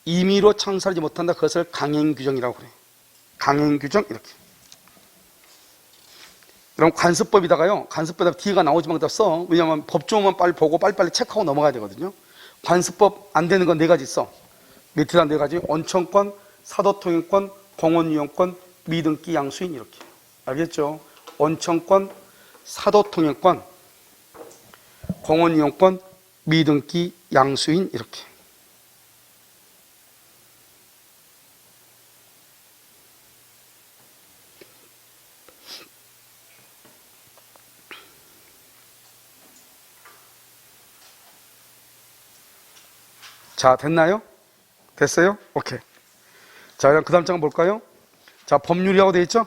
임의로 창설하지 못한다. 그것을 강행규정이라고 그래. 강행규정 이렇게. 그럼 관습법에다가요. 관습법에다 D가 나오지만 그다 써. 왜냐하면 법조문만 빨리 보고 빨리빨리 체크하고 넘어가야 되거든요. 관습법 안 되는 건 네 가지 써. 밑에다 네 가지. 원천권, 사도통행권, 공원이용권, 미등기 양수인 이렇게. 알겠죠? 원천권, 사도통행권, 공원이용권, 미등기 양수인 이렇게. 자, 됐나요? 됐어요? 오케이. 자, 그럼 그 다음 장 볼까요? 자, 법률이라고 되어 있죠?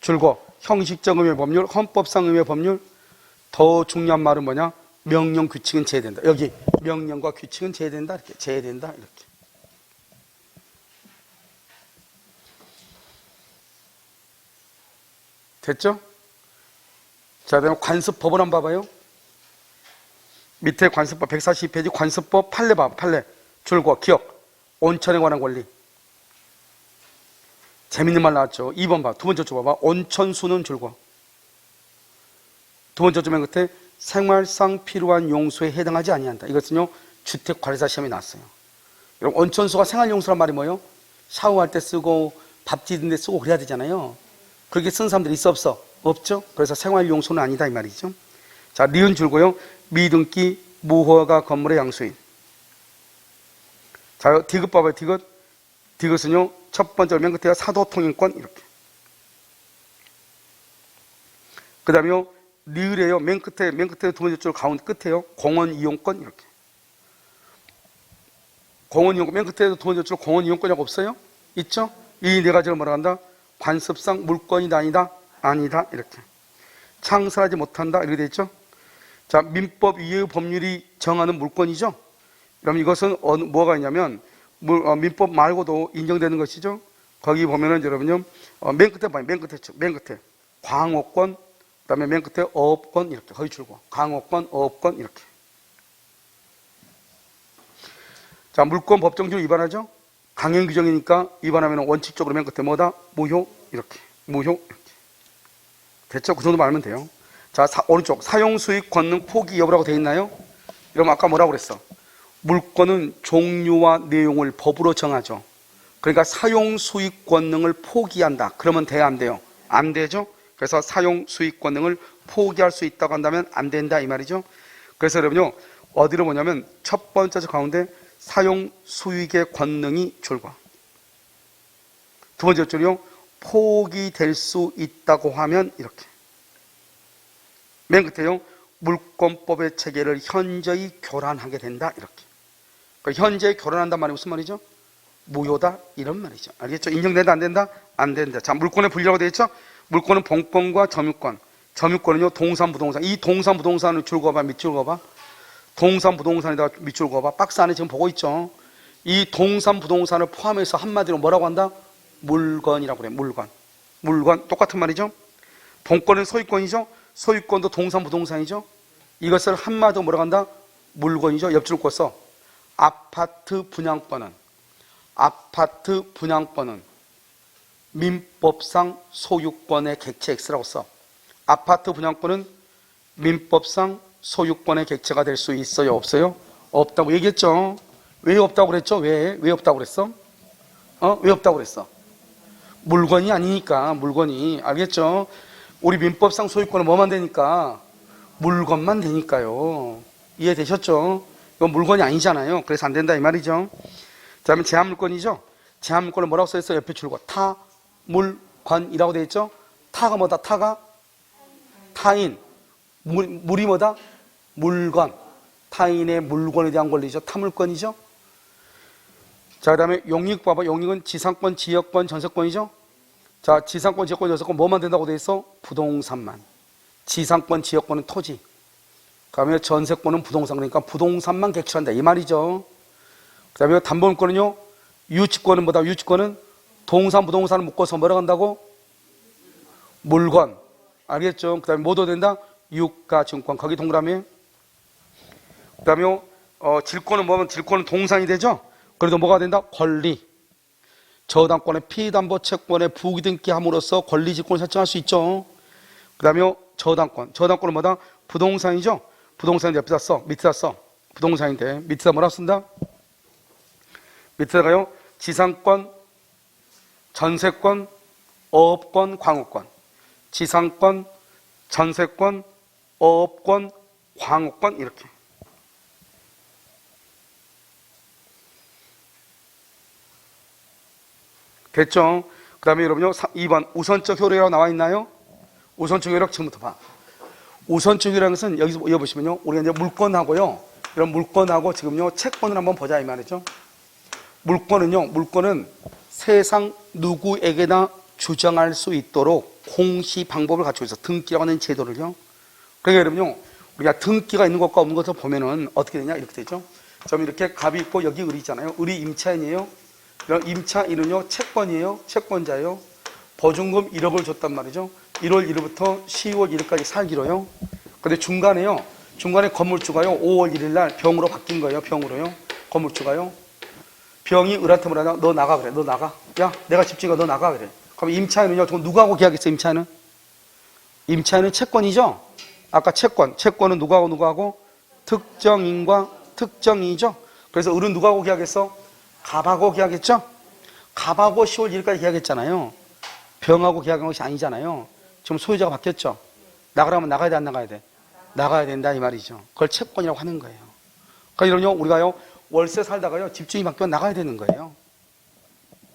줄거 형식적 의미의 법률, 헌법상 의미의 법률. 더 중요한 말은 뭐냐? 명령 규칙은 제외된다. 여기 명령과 규칙은 제외된다. 이렇게 제외된다. 이렇게. 됐죠? 자, 그다음에 관습법을 한번 봐봐요. 밑에 관습법 142페이지 관습법 판례 봐. 판례. 줄거 기억. 온천에 관한 권리. 재밌는 말 나왔죠. 2번 봐. 두 번째 줄 봐봐. 온천수는 줄거. 두 번째 줄 맨 끝에 생활상 필요한 용수에 해당하지 아니한다. 이것은요, 주택관리사 시험에 나왔어요. 여러분, 온천수가 생활용수란 말이 뭐예요? 샤워할 때 쓰고 밥 지는 데 쓰고 그래야 되잖아요. 그렇게 쓴 사람들이 있어 없어? 없죠? 그래서 생활용수는 아니다 이 말이죠. 자, 니은 줄고요. 미등기 무허가 건물의 양수인. 자, 디귿 봐봐요. 디귿. 디귿은요, 첫 번째 맨 끝에요. 사도통행권 이렇게. 그 다음에요. 리을에요. 맨 끝에 두 번째 줄 가운데 끝에요. 공원 이용권 이렇게. 공원 이용권 맨 끝에 두 번째 줄 공원 이용권이라고 없어요? 있죠? 이 네 가지를 뭐라 한다? 관습상 물권이다 아니다? 아니다 이렇게. 창설하지 못한다 이렇게 돼 있죠? 자, 민법 이외의 법률이 정하는 물권이죠? 그럼 이것은 뭐가 있냐면 민법 말고도 인정되는 것이죠? 거기 보면은 여러분요, 맨 끝에 봐요. 맨 끝에 광호권, 그 다음에 맨 끝에 어업권 이렇게 거기 줄고 광호권, 어업권 이렇게. 자, 물권 법정주의 위반하죠? 강행 규정이니까 위반하면 원칙적으로 맨 끝에 뭐다? 무효 이렇게. 무효 이렇게. 됐죠? 그 정도 말하면 돼요. 자, 오른쪽 사용 수익 권능 포기 여부라고 돼 있나요? 이러면 아까 뭐라고 그랬어? 물권은 종류와 내용을 법으로 정하죠. 그러니까 사용 수익 권능을 포기한다. 그러면 돼야 안 돼요? 안 되죠? 그래서 사용 수익 권능을 포기할 수 있다고 한다면 안 된다 이 말이죠. 그래서 여러분요, 어디로 보냐면 첫 번째 줄 가운데 사용 수익의 권능이 줄과 두 번째 줄이요, 포기될 수 있다고 하면 이렇게. 맨 끝에요, 물권법의 체계를 현저히 교란하게 된다 이렇게. 그러니까 현저히 교란한단 말이 무슨 말이죠? 무효다 이런 말이죠. 알겠죠? 인정된다 안 된다? 안 된다. 자, 물권의 분리라고 되어 있죠? 물권은 본권과 점유권. 점유권은요, 동산 부동산. 이 동산 부동산을 줄 거봐, 밑줄 거봐. 동산 부동산에다가 밑줄 거봐. 박스 안에 지금 보고 있죠? 이 동산 부동산을 포함해서 한마디로 뭐라고 한다? 물건이라고 그래. 물건 똑같은 말이죠? 본권은 소유권이죠? 소유권도 동산 부동산이죠? 이것을 한마디로 뭐라고 한다? 물건이죠? 옆줄 거 써. 아파트 분양권은 민법상 소유권의 객체 X라고 써. 아파트 분양권은 민법상 소유권의 객체가 될 수 있어요? 없어요? 없다고 얘기했죠? 왜 없다고 그랬죠? 왜 없다고 그랬어? 왜 없다고 그랬어? 물건이 아니니까, 물건이. 알겠죠? 우리 민법상 소유권은 뭐만 되니까? 물건만 되니까요. 이해되셨죠? 이건 물건이 아니잖아요. 그래서 안 된다 이 말이죠. 자, 그러면 제한물권이죠? 제한물권을 뭐라고 써있어요? 옆에 줄과 타물권이라고 되어 있죠? 타가 뭐다? 타가? 타인. 물이 뭐다? 물건. 타인의 물건에 대한 권리죠. 타물권이죠? 자, 그 다음에 용익 봐봐. 용익은 지상권, 지역권, 전세권이죠? 자, 지상권, 지역권, 전세권 뭐만 된다고 되어 있어? 부동산만. 지상권, 지역권은 토지. 그 다음에 전세권은 부동산. 그러니까 부동산만 객체한다 이 말이죠. 그 다음에 담보물권은요, 유치권은 뭐다? 유치권은 동산, 부동산을 묶어서 뭐라고 한다고? 물건. 알겠죠? 그 다음에 뭐도 된다? 유가증권. 거기 동그라미. 그 다음에 질권은 뭐면 질권은 동산이 되죠? 그래도 뭐가 된다? 권리. 저당권의 피담보 채권의 부기등기 함으로써 권리 질권을 설정할 수 있죠. 그 다음에 저당권. 저당권은 뭐다? 부동산이죠? 부동산 옆에다 써. 밑에다 써. 부동산인데 밑에다 뭐라고 쓴다? 밑에다가요, 지상권, 전세권, 어업권, 광호권. 지상권, 전세권, 어업권, 광호권 이렇게. 됐죠? 그 다음에 여러분요, 2번 우선적 효력이라고 나와 있나요? 우선적 효력 지금부터 봐. 우선적 효력은 것은 여기서 보시면요, 우리가 이제 물권하고요, 이런 물권하고 지금요 채권을 한번 보자 이 말이죠. 물권은 세상 누구에게나 주장할 수 있도록 공시 방법을 갖추고 있어. 등기라고 하는 제도를요. 그러니까 여러분요, 우리가 등기가 있는 것과 없는 것을 보면은 어떻게 되냐 이렇게 되죠. 좀 이렇게 갑이 있고 여기 을이 있잖아요. 을이 임차인이에요. 그럼 임차인은요 채권이에요. 채권자예요. 보증금 1억을 줬단 말이죠. 1월 1일부터 10월 1일까지 살기로요. 근데 중간에 건물주가요 5월 1일 날 병으로 바뀐 거예요. 병으로요. 건물주가요. 병이 을한테 뭐라 하냐? 너 나가 그래. 너 나가. 야, 내가 집주인이야. 너 나가 그래. 그럼 임차인은요, 누구하고 계약했어요? 임차인은 채권이죠. 아까 채권은 누구하고? 특정인과 특정인이죠. 그래서 을은 누구하고 계약했어? 갑하고 계약했죠. 갑하고 10월 1일까지 계약했잖아요. 병하고 계약한 것이 아니잖아요. 지금 소유자가 바뀌었죠. 나가라면 나가야 돼, 안 나가야 돼? 나가야 된다 이 말이죠. 그걸 채권이라고 하는 거예요. 그러니까 이러면요, 우리가요 월세 살다가요 집주인이 바뀌면 나가야 되는 거예요.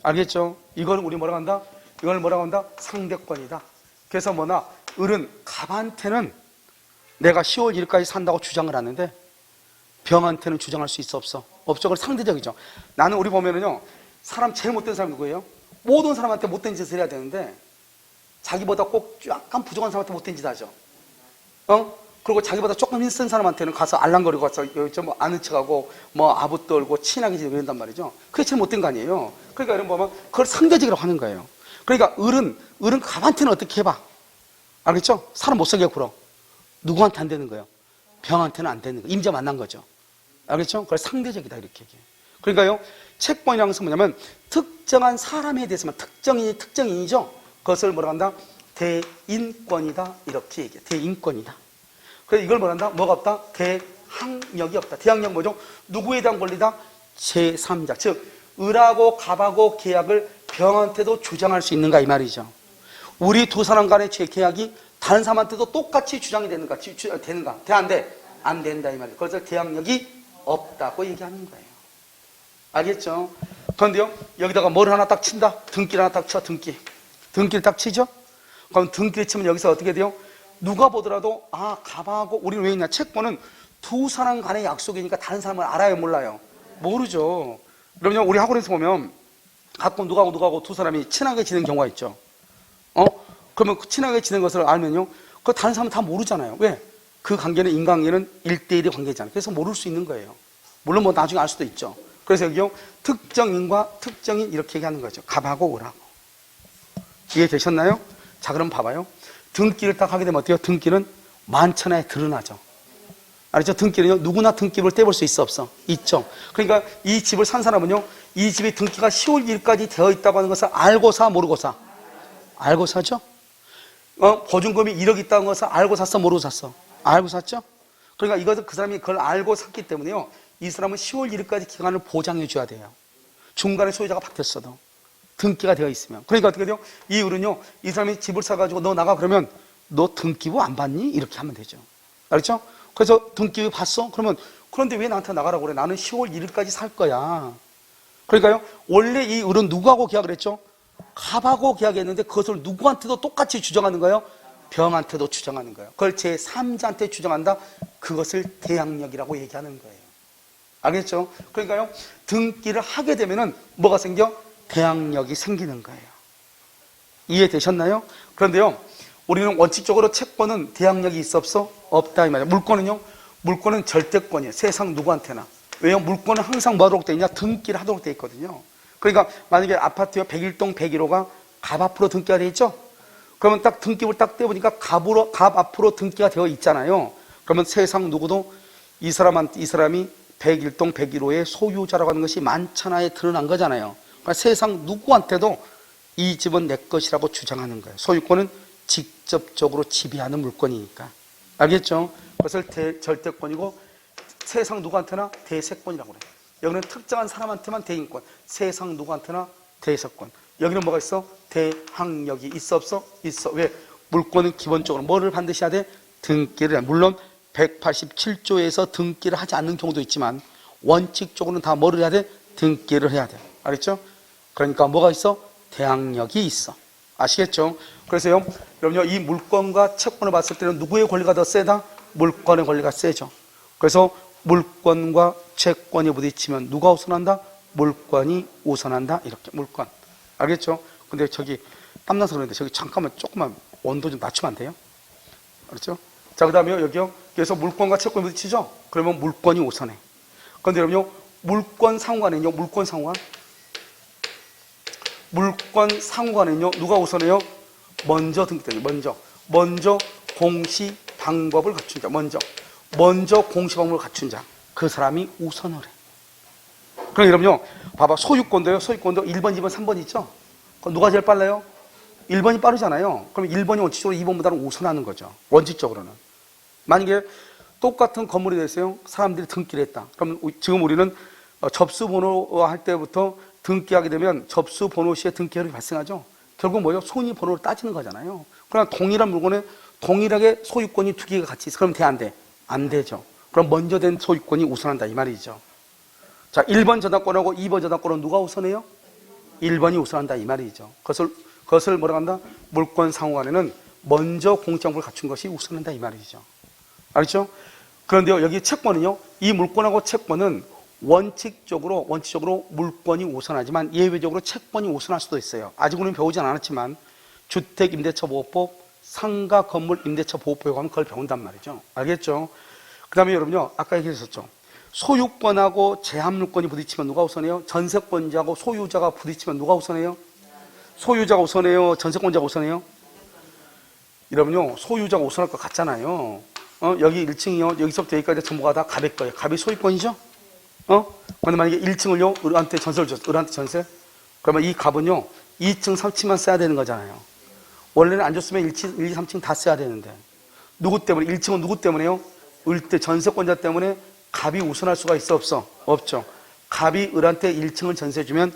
알겠죠? 이걸 우리 뭐라고 한다? 이걸 뭐라고 한다? 상대권이다. 그래서 뭐나 을은 갑한테는 내가 10월 1일까지 산다고 주장을 하는데 병한테는 주장할 수 있어 없어? 없죠. 그건 상대적이죠. 나는 우리 보면은요, 사람 제일 못된 사람이 누구예요? 모든 사람한테 못된 짓을 해야 되는데 자기보다 꼭 약간 부족한 사람한테 못된 짓 하죠. 그리고 자기보다 조금 힘센 사람한테는 가서 알랑거리고 가서 뭐 아는 척하고 뭐 아부 떨고 친하게 지내고 이런단 말이죠. 그게 제일 못된 거 아니에요. 그러니까 이런 보면 그걸 상대적이라고 하는 거예요. 그러니까 을은 갑한테는 어떻게 해봐? 알겠죠? 사람 못 살게 굴어. 누구한테 안 되는 거예요? 병한테는 안 되는 거예요. 임자 만난 거죠. 알겠죠? 그걸 상대적이다 이렇게 얘기해요. 그러니까요, 채권이라는 것은 뭐냐면 특정한 사람에 대해서만 특정인이죠. 그것을 뭐라 한다? 대인권이다 이렇게 얘기해요. 대인권이다. 그래서 이걸 뭐라 한다? 뭐가 없다? 대항력이 없다. 대항력 뭐죠? 누구에 대한 권리다? 제3자. 즉 을하고 갑하고 계약을 병한테도 주장할 수 있는가 이 말이죠. 우리 두 사람 간의 계약이 다른 사람한테도 똑같이 주장이 되는가? 되는가? 돼? 안 돼? 안 된다 이 말이에요. 그래서 대항력이 없다고 얘기하는 거예요. 알겠죠? 그런데요, 여기다가 뭘 하나 딱 친다? 등길 하나 딱 쳐, 등길. 등길 딱 치죠? 그럼 등길 치면 여기서 어떻게 돼요? 누가 보더라도, 아, 갑하고, 우리는 왜 있냐? 채권은 두 사람 간의 약속이니까 다른 사람을 알아요, 몰라요? 모르죠. 그럼요, 우리 학원에서 보면, 가끔 누구하고 두 사람이 친하게 지내는 경우가 있죠. 그러면 친하게 지내는 것을 알면요, 그 다른 사람은 다 모르잖아요. 왜? 그 관계는 인간관계는 1대1의 관계잖아요. 그래서 모를 수 있는 거예요. 물론 뭐 나중에 알 수도 있죠. 그래서 여기요, 특정인과 특정인 이렇게 얘기하는 거죠. 갑하고 을하고. 이해되셨나요? 자, 그럼 봐봐요. 등기를 딱 하게 되면 어때요? 등기는 만천하에 드러나죠. 알았죠? 등기는요, 누구나 등기를 떼볼 수 있어 없어? 있죠. 그러니까 이 집을 산 사람은요, 이 집이 등기가 10월 1일까지 되어 있다고 하는 것을 알고 사, 모르고 사? 알고 사죠? 보증금이 1억 있다는 것을 알고 샀어, 모르고 샀어? 알고 샀죠? 그러니까 이것을 그 사람이 그걸 알고 샀기 때문에요, 이 사람은 10월 1일까지 기간을 보장해 줘야 돼요. 중간에 소유자가 바뀌었어도 등기가 되어 있으면. 그러니까 어떻게 돼요? 이 을은요, 이 사람이 집을 사가지고 너 나가 그러면 너 등기부 안 받니? 이렇게 하면 되죠. 알았죠? 그래서 등기부 봤어? 그러면 그런데 왜 나한테 나가라고 그래? 나는 10월 1일까지 살 거야. 그러니까요, 원래 이 을은 누구하고 계약을 했죠? 갑하고 계약했는데 그것을 누구한테도 똑같이 주장하는 거예요? 병한테도 주장하는 거예요. 그걸 제3자한테 주장한다? 그것을 대항력이라고 얘기하는 거예요. 알겠죠? 그러니까요, 등기를 하게 되면은 뭐가 생겨? 대항력이 생기는 거예요. 이해되셨나요? 그런데요, 우리는 원칙적으로 채권은 대항력이 있어 없어? 없다 이 말이에요. 물권은요, 물권은 절대권이에요. 세상 누구한테나. 왜요? 물권은 항상 뭐 하도록 돼 있냐? 등기를 하도록 돼 있거든요. 그러니까 만약에 아파트요 101동 101호가 갑 앞으로 등기가 돼 있죠? 그러면 딱 등기를 딱 떼보니까 갑 앞으로 등기가 되어 있잖아요. 그러면 세상 누구도 이 사람이 101동 101호의 소유자라고 하는 것이 만천하에 드러난 거잖아요. 그러니까 세상 누구한테도 이 집은 내 것이라고 주장하는 거예요. 소유권은 직접적으로 지배하는 물건이니까. 알겠죠? 그것을 절대권이고 세상 누구한테나 대세권이라고 그래요. 여기는 특정한 사람한테만 대인권, 세상 누구한테나 대세권. 여기는 뭐가 있어? 대항력이 있어 없어? 있어. 왜? 물권은 기본적으로 뭐를 반드시 해야 돼? 등기를 해. 물론 187조에서 등기를 하지 않는 경우도 있지만 원칙적으로는 다 뭐를 해야 돼? 등기를 해야 돼. 알겠죠? 그러니까 뭐가 있어? 대항력이 있어. 아시겠죠? 그래서요, 여러분요, 이 물권과 채권을 봤을 때는 누구의 권리가 더 세다? 물권의 권리가 세죠. 그래서 물권과 채권이 부딪히면 누가 우선한다? 물권이 우선한다. 이렇게 물권. 알겠죠? 근데 저기 땀나서 그러는데 저기 잠깐만 조금만 온도 좀 낮추면 안 돼요? 알았죠? 자, 그 다음에 여기요. 그래서 물권과 채권이 부딪히죠? 그러면 물권이 우선해. 그런데 여러분요, 물권 상관은요, 물권 상관. 물권 상관은요, 누가 우선해요? 먼저 등기되죠. 먼저 공시 방법을 갖춘 자. 먼저 공시 방법을 갖춘 자. 그 사람이 우선을 해. 그럼 여러분요, 봐봐. 소유권도 1번, 2번, 3번 있죠? 그럼 누가 제일 빨라요? 1번이 빠르잖아요. 그럼 1번이 원칙적으로 2번보다는 우선하는 거죠. 원칙적으로는. 만약에 똑같은 건물이 됐어요. 사람들이 등기를 했다. 그럼 지금 우리는 접수번호 할 때부터 등기하게 되면 접수번호 시에 등기혈이 발생하죠. 결국 뭐예요? 손익번호를 따지는 거잖아요. 그러나 동일한 물건에 동일하게 소유권이 두 개가 같이 있어. 그럼 돼, 안 돼? 안 되죠. 그럼 먼저 된 소유권이 우선한다 이 말이죠. 자, 1번 저당권하고 2번 저당권은 누가 우선해요? 1번이 우선한다 이 말이죠. 그것을 뭐라고 한다? 물권 상호간에는 먼저 공적을 갖춘 것이 우선한다 이 말이죠. 알겠죠? 그런데요, 여기 채권은요, 이 물권하고 채권은 원칙적으로 물권이 우선하지만 예외적으로 채권이 우선할 수도 있어요. 아직 우리는 배우진 않았지만 주택임대차보호법, 상가 건물 임대차 보호법에 가면 그걸 배운단 말이죠. 알겠죠? 그 다음에 여러분요, 아까 얘기했었죠. 소유권하고 제한물권이 부딪히면 누가 우선해요? 전세권자하고 소유자가 부딪히면 누가 우선해요? 소유자가 우선해요? 전세권자가 우선해요? 여러분요, 소유자가 우선할 것 같잖아요. 여기 1층이요. 여기서부터 여기까지 전부가 다 갑의 거예요. 갑이 소유권이죠? 근데 만약에 1층을요, 을한테 전세를 줬어. 을한테 전세? 그러면 이 갑은요, 2층, 3층만 써야 되는 거잖아요. 원래는 안 줬으면 1, 2, 3층 다 써야 되는데. 누구 때문에? 1층은 누구 때문에요? 을때 전세권자 때문에 갑이 우선할 수가 있어, 없어? 없죠. 갑이 을한테 1층을 전세주면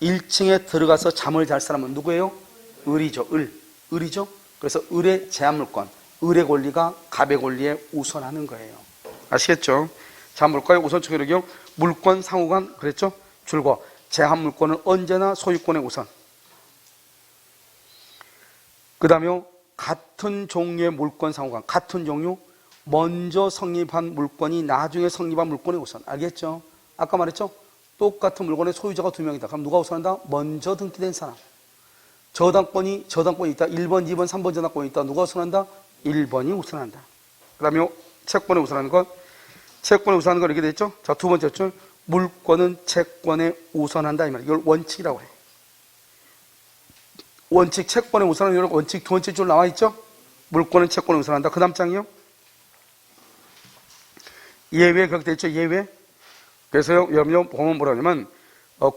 1층에 들어가서 잠을 잘 사람은 누구예요? 을이죠. 을이죠. 그래서 을의 제한물권, 을의 권리가 갑의 권리에 우선하는 거예요. 아시겠죠? 자, 볼까요? 우선 초기력이요. 물권 상호간 그랬죠? 줄거. 제한물권은 언제나 소유권의 우선. 그 다음에 같은 종류의 물권 상호간. 같은 종류, 먼저 성립한 물권이 나중에 성립한 물권의 우선. 알겠죠? 아까 말했죠? 똑같은 물건의 소유자가 2명이다. 그럼 누가 우선한다? 먼저 등기된 사람. 저당권이 있다. 1번, 2번, 3번 저당권이 있다. 누가 우선한다? 1번이 우선한다. 그 다음에 채권에 우선하는 것. 채권에 우선하는 건 이렇게 됐죠? 자, 두 번째 줄. 물권은 채권에 우선한다. 이 말이에요. 이걸 원칙이라고 해요. 원칙, 채권에 우선하는 이런 원칙 두 번째 줄 나와 있죠? 물권은 채권에 우선한다. 그 다음 장이요. 예외 그렇게 됐죠? 예외. 그래서요, 여러분 보면 뭐라 하냐면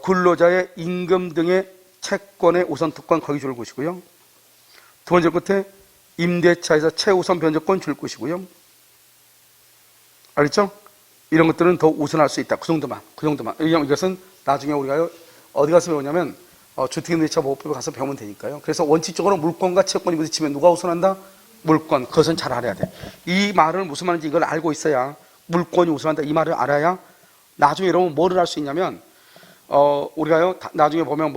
근로자의 임금 등의 채권의 우선 특권 거기 줄 것이고요. 두 번째 끝에 임대차에서 최우선 변제권 줄 것이고요. 알겠죠? 이런 것들은 더 우선할 수 있다. 그 정도만. 이것은 나중에 우리가 어디 가서 배우냐면 주택임대차 보호법에 가서 배우면 되니까요. 그래서 원칙적으로 물권과 채권이 부딪히면 누가 우선한다? 물권. 그것은 잘 알아야 돼. 이 말은 무슨 말인지 이걸 알고 있어야 물권이 우선한다. 이 말을 알아야 나중에 여러분 뭐를 할 수 있냐면 우리가요 나중에 보면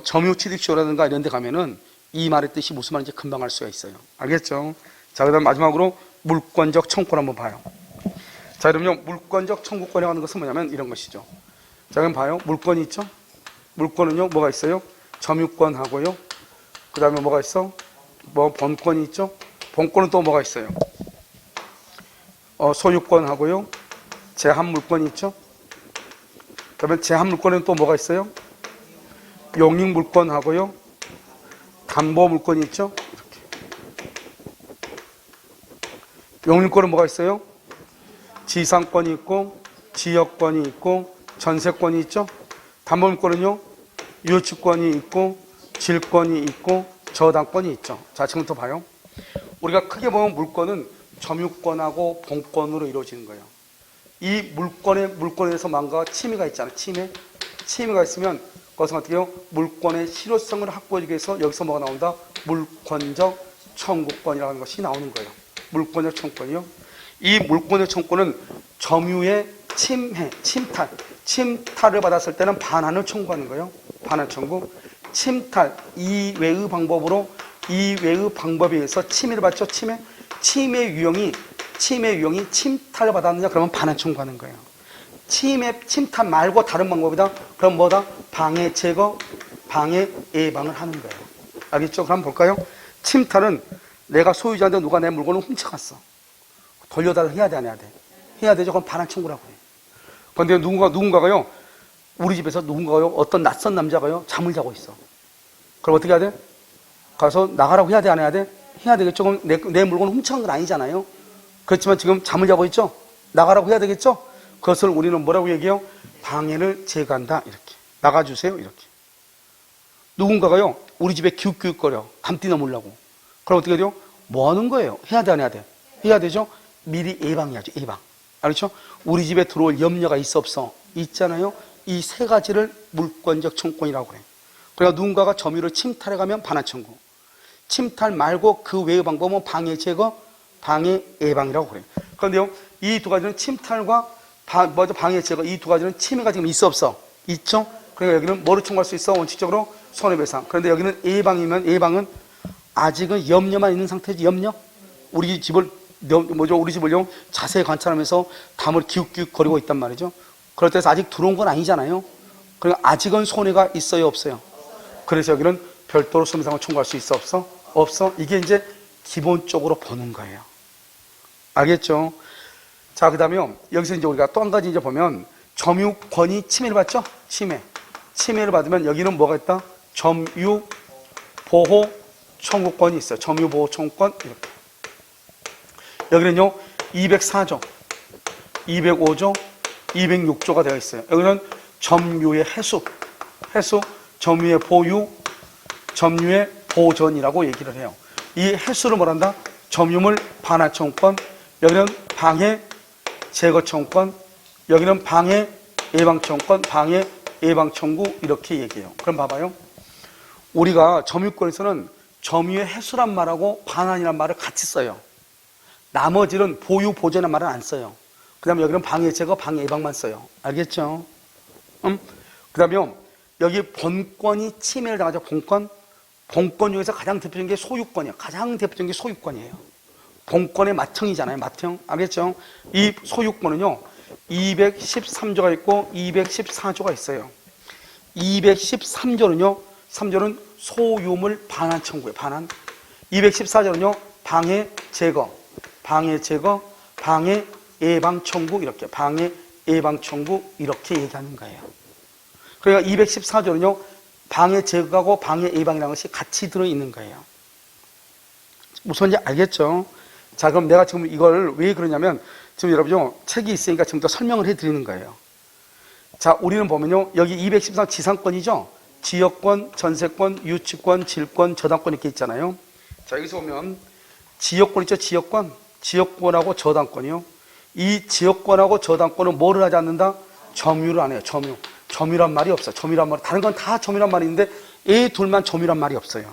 점유 취득시효라든가 이런 데 가면은 이 말의 뜻이 무슨 말인지 금방 알 수가 있어요. 알겠죠? 자, 그다음 마지막으로 물권적 청구권 한번 봐요. 자, 여러분요, 물권적 청구권이라고 하는 것은 뭐냐면 이런 것이죠. 자, 그럼 봐요. 물권이 있죠? 물권은요, 뭐가 있어요? 점유권하고요. 그 다음에 뭐가 있어? 본권이 있죠? 본권은 또 뭐가 있어요? 소유권하고요. 제한물권이 있죠? 그 다음에 제한물권에는 또 뭐가 있어요? 용익물권하고요. 담보물권이 있죠? 용익권은 뭐가 있어요? 지상권이 있고, 지역권이 있고, 전세권이 있죠? 담보물권은요? 유치권이 있고, 질권이 있고, 저당권이 있죠. 자, 지금부터 봐요. 우리가 크게 보면 물권은 점유권하고 본권으로 이루어지는 거예요. 이 물권에서 뭔가 침해가 있잖아요. 침해가 있으면 그것은 어떻게 해요? 물권의 실효성을 확보하기 위해서 여기서 뭐가 나온다? 물권적 청구권이라는 것이 나오는 거예요. 물권적 청구권이요. 이 물권적 청구권은 점유의 침탈을 받았을 때는 반환을 청구하는 거예요. 반환 청구. 침탈, 이외의 방법에 의해서 침해를 받죠. 침해 유형이 침탈을 받았느냐? 그러면 반환 청구하는 거예요. 침탈 말고 다른 방법이다? 그럼 뭐다? 방해 제거, 방해 예방을 하는 거예요. 알겠죠? 그럼 볼까요? 침탈은 내가 소유자인데 누가 내 물건을 훔쳐갔어. 돌려달라 해야 돼, 안 해야 돼? 해야 되죠. 그럼 반환 청구라고 해요. 그런데 누군가가요, 우리 집에서 어떤 낯선 남자가요, 잠을 자고 있어. 그럼 어떻게 해야 돼? 가서 나가라고 해야 돼, 안 해야 돼? 해야 되겠죠. 그럼 내 물건을 훔쳐간 건 아니잖아요. 그렇지만 지금 잠을 자고 있죠? 나가라고 해야 되겠죠? 그것을 우리는 뭐라고 얘기해요? 방해를 제거한다. 이렇게. 나가주세요. 이렇게. 누군가가요, 우리 집에 기웃기웃거려. 담 뛰어넘으려고. 그럼 어떻게 돼요? 뭐 하는 거예요? 해야 돼, 안 해야 돼? 해야 되죠? 미리 예방해야죠. 예방. 알겠죠? 우리 집에 들어올 염려가 있어, 없어? 있잖아요? 이 세 가지를 물권적 청구권이라고 그래요. 그러니까 누군가가 점유를 침탈해 가면 반환 청구. 침탈 말고 그 외의 방법은 방해 제거, 방해 예방이라고 그래요. 그런데요, 이 두 가지는 침탈과 방해 제거, 이 두 가지는 침해가 지금 있어, 없어? 있죠? 그러니까 여기는 뭐를 청구할 수 있어? 원칙적으로 손해배상. 그런데 여기는 A방이면 A방은 아직은 염려만 있는 상태지. 염려. 우리 집을 우리 집을요 자세히 관찰하면서 담을 기웃기웃 거리고 있단 말이죠. 그럴 때서 아직 들어온 건 아니잖아요. 그러니까 아직은 손해가 있어요, 없어요? 그래서 여기는 별도로 손해배상을 청구할 수 있어, 없어? 없어. 이게 이제 기본적으로 보는 거예요. 알겠죠? 자, 그 다음에 여기서 이제 우리가 또 한 가지 이제 보면 점유권이 침해를 받죠? 침해를 받으면 여기는 뭐가 있다? 점유보호 청구권이 있어요. 점유보호 청구권 이렇게. 여기는요 204조, 205조, 206조가 되어 있어요. 여기는 점유의 해수, 점유의 보유, 점유의 보전이라고 얘기를 해요. 이 해수를 뭐란다? 점유물 반환 청구권, 여기는 방해 제거 청구권, 여기는 방해 예방 청구권, 방해 예방 청구 이렇게 얘기해요. 그럼 봐봐요. 우리가 점유권에서는 점유의 해수란 말하고 반환이란 말을 같이 써요. 나머지는 보유, 보전이란 말은 안 써요. 그 다음에 여기는 방해 제거, 방해 예방만 써요. 알겠죠? 그 다음에 여기 본권이 침해를 당하죠. 본권 중에서 가장 대표적인 게 소유권이에요. 가장 대표적인 게 소유권이에요. 본권의 맏형이잖아요. 맏형. 알겠죠? 이 소유권은요 213조가 있고 214조가 있어요. 213조는요 3조는 소유물 반환 청구예요. 반환. 214조는요 방해 제거, 방해 예방 청구 이렇게, 방해 예방 청구 이렇게 얘기하는 거예요. 그러니까 214조는요 방해 제거하고 방해 예방이라는 것이 같이 들어있는 거예요. 무슨 말인지 알겠죠? 자, 그럼 내가 지금 이걸 왜 그러냐면 지금 여러분요 책이 있으니까 지금부터 설명을 해드리는 거예요. 자, 우리는 보면요 여기 214 지상권이죠. 지역권, 전세권, 유치권, 질권, 저당권 이렇게 있잖아요. 자, 여기서 보면 지역권 있죠. 지역권하고 저당권이요. 이 지역권하고 저당권은 뭐를 하지 않는다? 점유를 안 해요. 점유란 말이 없어요. 점유란 말, 다른 건 다 점유란 말이 있는데 이 둘만 점유란 말이 없어요.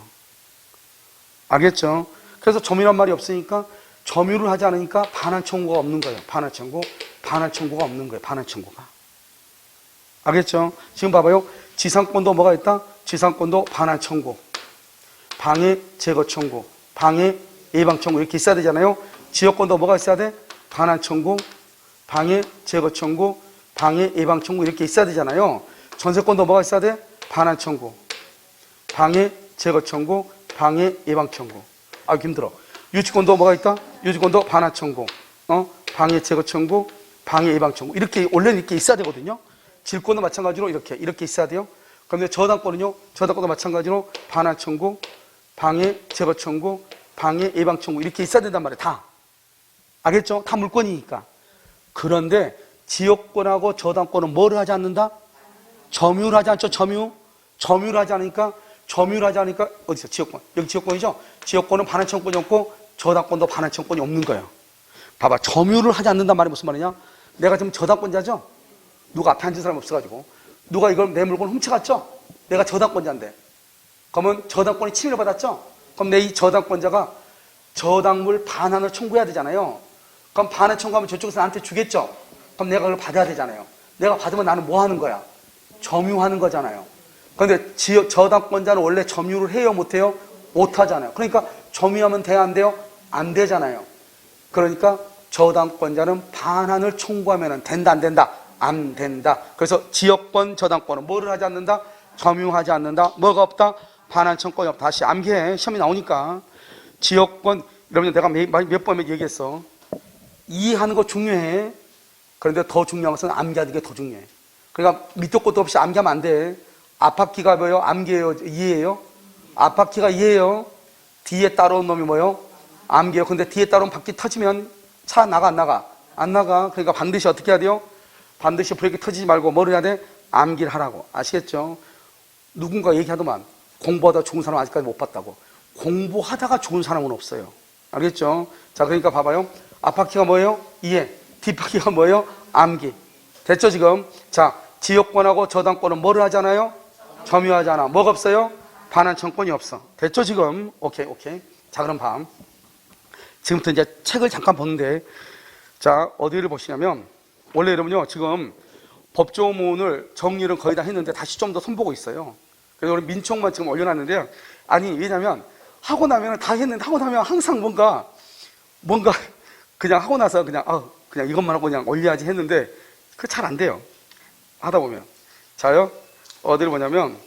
알겠죠? 그래서 점유란 말이 없으니까 점유를 하지 않으니까 반환 청구가 없는 거예요. 반환 청구가 없는 거예요. 반환 청구가. 알겠죠? 지금 봐봐요. 지상권도 뭐가 있다? 지상권도 반환 청구, 방해 제거 청구, 방해 예방 청구 이렇게 있어야 되잖아요. 지역권도 뭐가 있어야 돼? 반환 청구, 방해 제거 청구, 방해 예방 청구 이렇게 있어야 되잖아요. 전세권도 뭐가 있어야 돼? 반환 청구, 방해 제거 청구, 방해 예방 청구. 아, 힘들어. 유치권도 뭐가 있다? 유치권도 반환 청구, 방해 제거 청구, 방해 예방 청구 이렇게 원래는 이렇게 있어야 되거든요. 질권도 마찬가지로 이렇게 있어야 돼요. 그런데 저당권은요, 저당권도 마찬가지로 반환 청구, 방해 제거 청구, 방해 예방 청구 이렇게 있어야 된단 말이에요. 다. 알겠죠? 다 물권이니까. 그런데 지역권하고 저당권은 뭐를 하지 않는다? 점유를 하지 않죠. 점유를 하지 않으니까 어디서? 지역권. 여기 지역권이죠. 지역권은 반환 청구권이 없고 저당권도 반환 청구권이 없는 거예요. 봐봐. 점유를 하지 않는단 말이 무슨 말이냐? 내가 지금 저당권자죠? 누가 앞에 앉은 사람이 없어가지고 누가 이걸 내 물건 훔쳐갔죠? 내가 저당권자인데 그러면 저당권이 침해를 받았죠? 그럼 내 이 저당권자가 저당물 반환을 청구해야 되잖아요. 그럼 반환 청구하면 저쪽에서 나한테 주겠죠? 그럼 내가 그걸 받아야 되잖아요. 내가 받으면 나는 뭐 하는 거야? 점유하는 거잖아요. 그런데 저당권자는 원래 점유를 해요, 못해요? 못하잖아요. 그러니까 점유하면 돼요, 안 돼요? 안 되잖아요. 그러니까 저당권자는 반환을 청구하면 된다, 안 된다? 안 된다. 그래서 지역권, 저당권은 뭐를 하지 않는다? 점유하지 않는다. 뭐가 없다? 반환 청구권이 없다. 다시 암기해. 시험이 나오니까. 지역권, 여러분 내가 몇 번 얘기했어. 이해하는 거 중요해. 그런데 더 중요한 것은 암기하는 게 더 중요해. 그러니까 밑도 끝도 없이 암기하면 안 돼. 앞바퀴가 뭐예요? 암기예요? 이해예요? 앞바퀴가 이해예요? 뒤에 따라온 놈이 뭐예요? 암기예요. 근데 뒤에 따라온 바퀴 터지면 차 나가, 안 나가? 안 나가. 그러니까 반드시 어떻게 해야 돼요? 반드시 브레이크 터지지 말고 뭐를 해야 돼? 암기를 하라고. 아시겠죠? 누군가 얘기하더만 공부하다 좋은 사람 아직까지 못 봤다고. 공부하다가 좋은 사람은 없어요. 알겠죠? 자, 그러니까 봐봐요. 앞바퀴가 뭐예요? 이해. 뒷바퀴가 뭐예요? 암기. 됐죠, 지금? 자, 지역권하고 저당권은 뭐를 하잖아요? 점유하잖아. 뭐가 없어요? 반환 청구권이 없어. 됐죠, 지금? 오케이. 자, 그럼 봐. 지금부터 이제 책을 잠깐 보는데, 자, 어디를 보시냐면, 원래 여러분요, 지금 법조문을 정리를 거의 다 했는데 다시 좀 더 손보고 있어요. 그래서 우리 민총만 지금 올려놨는데요. 아니, 왜냐면 하고 나면 다 했는데 하고 나면 항상 뭔가 그냥 하고 나서 그냥 이것만 하고 그냥 올려야지 했는데 그 잘 안 돼요. 하다 보면. 자요. 어디를 보냐면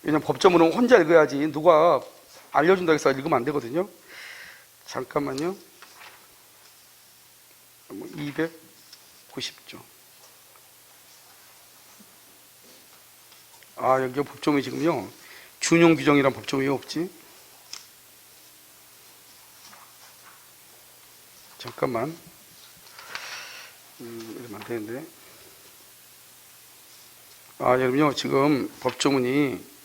왜냐면 법조문은 혼자 읽어야지 누가 알려준다고 해서 읽으면 안 되거든요. 잠깐만요. 290조. 여기 법조문이 지금요. 준용 규정이란 법조문이 없지. 잠깐만. 이러면 안 되는데. 여러분요. 지금 법조문이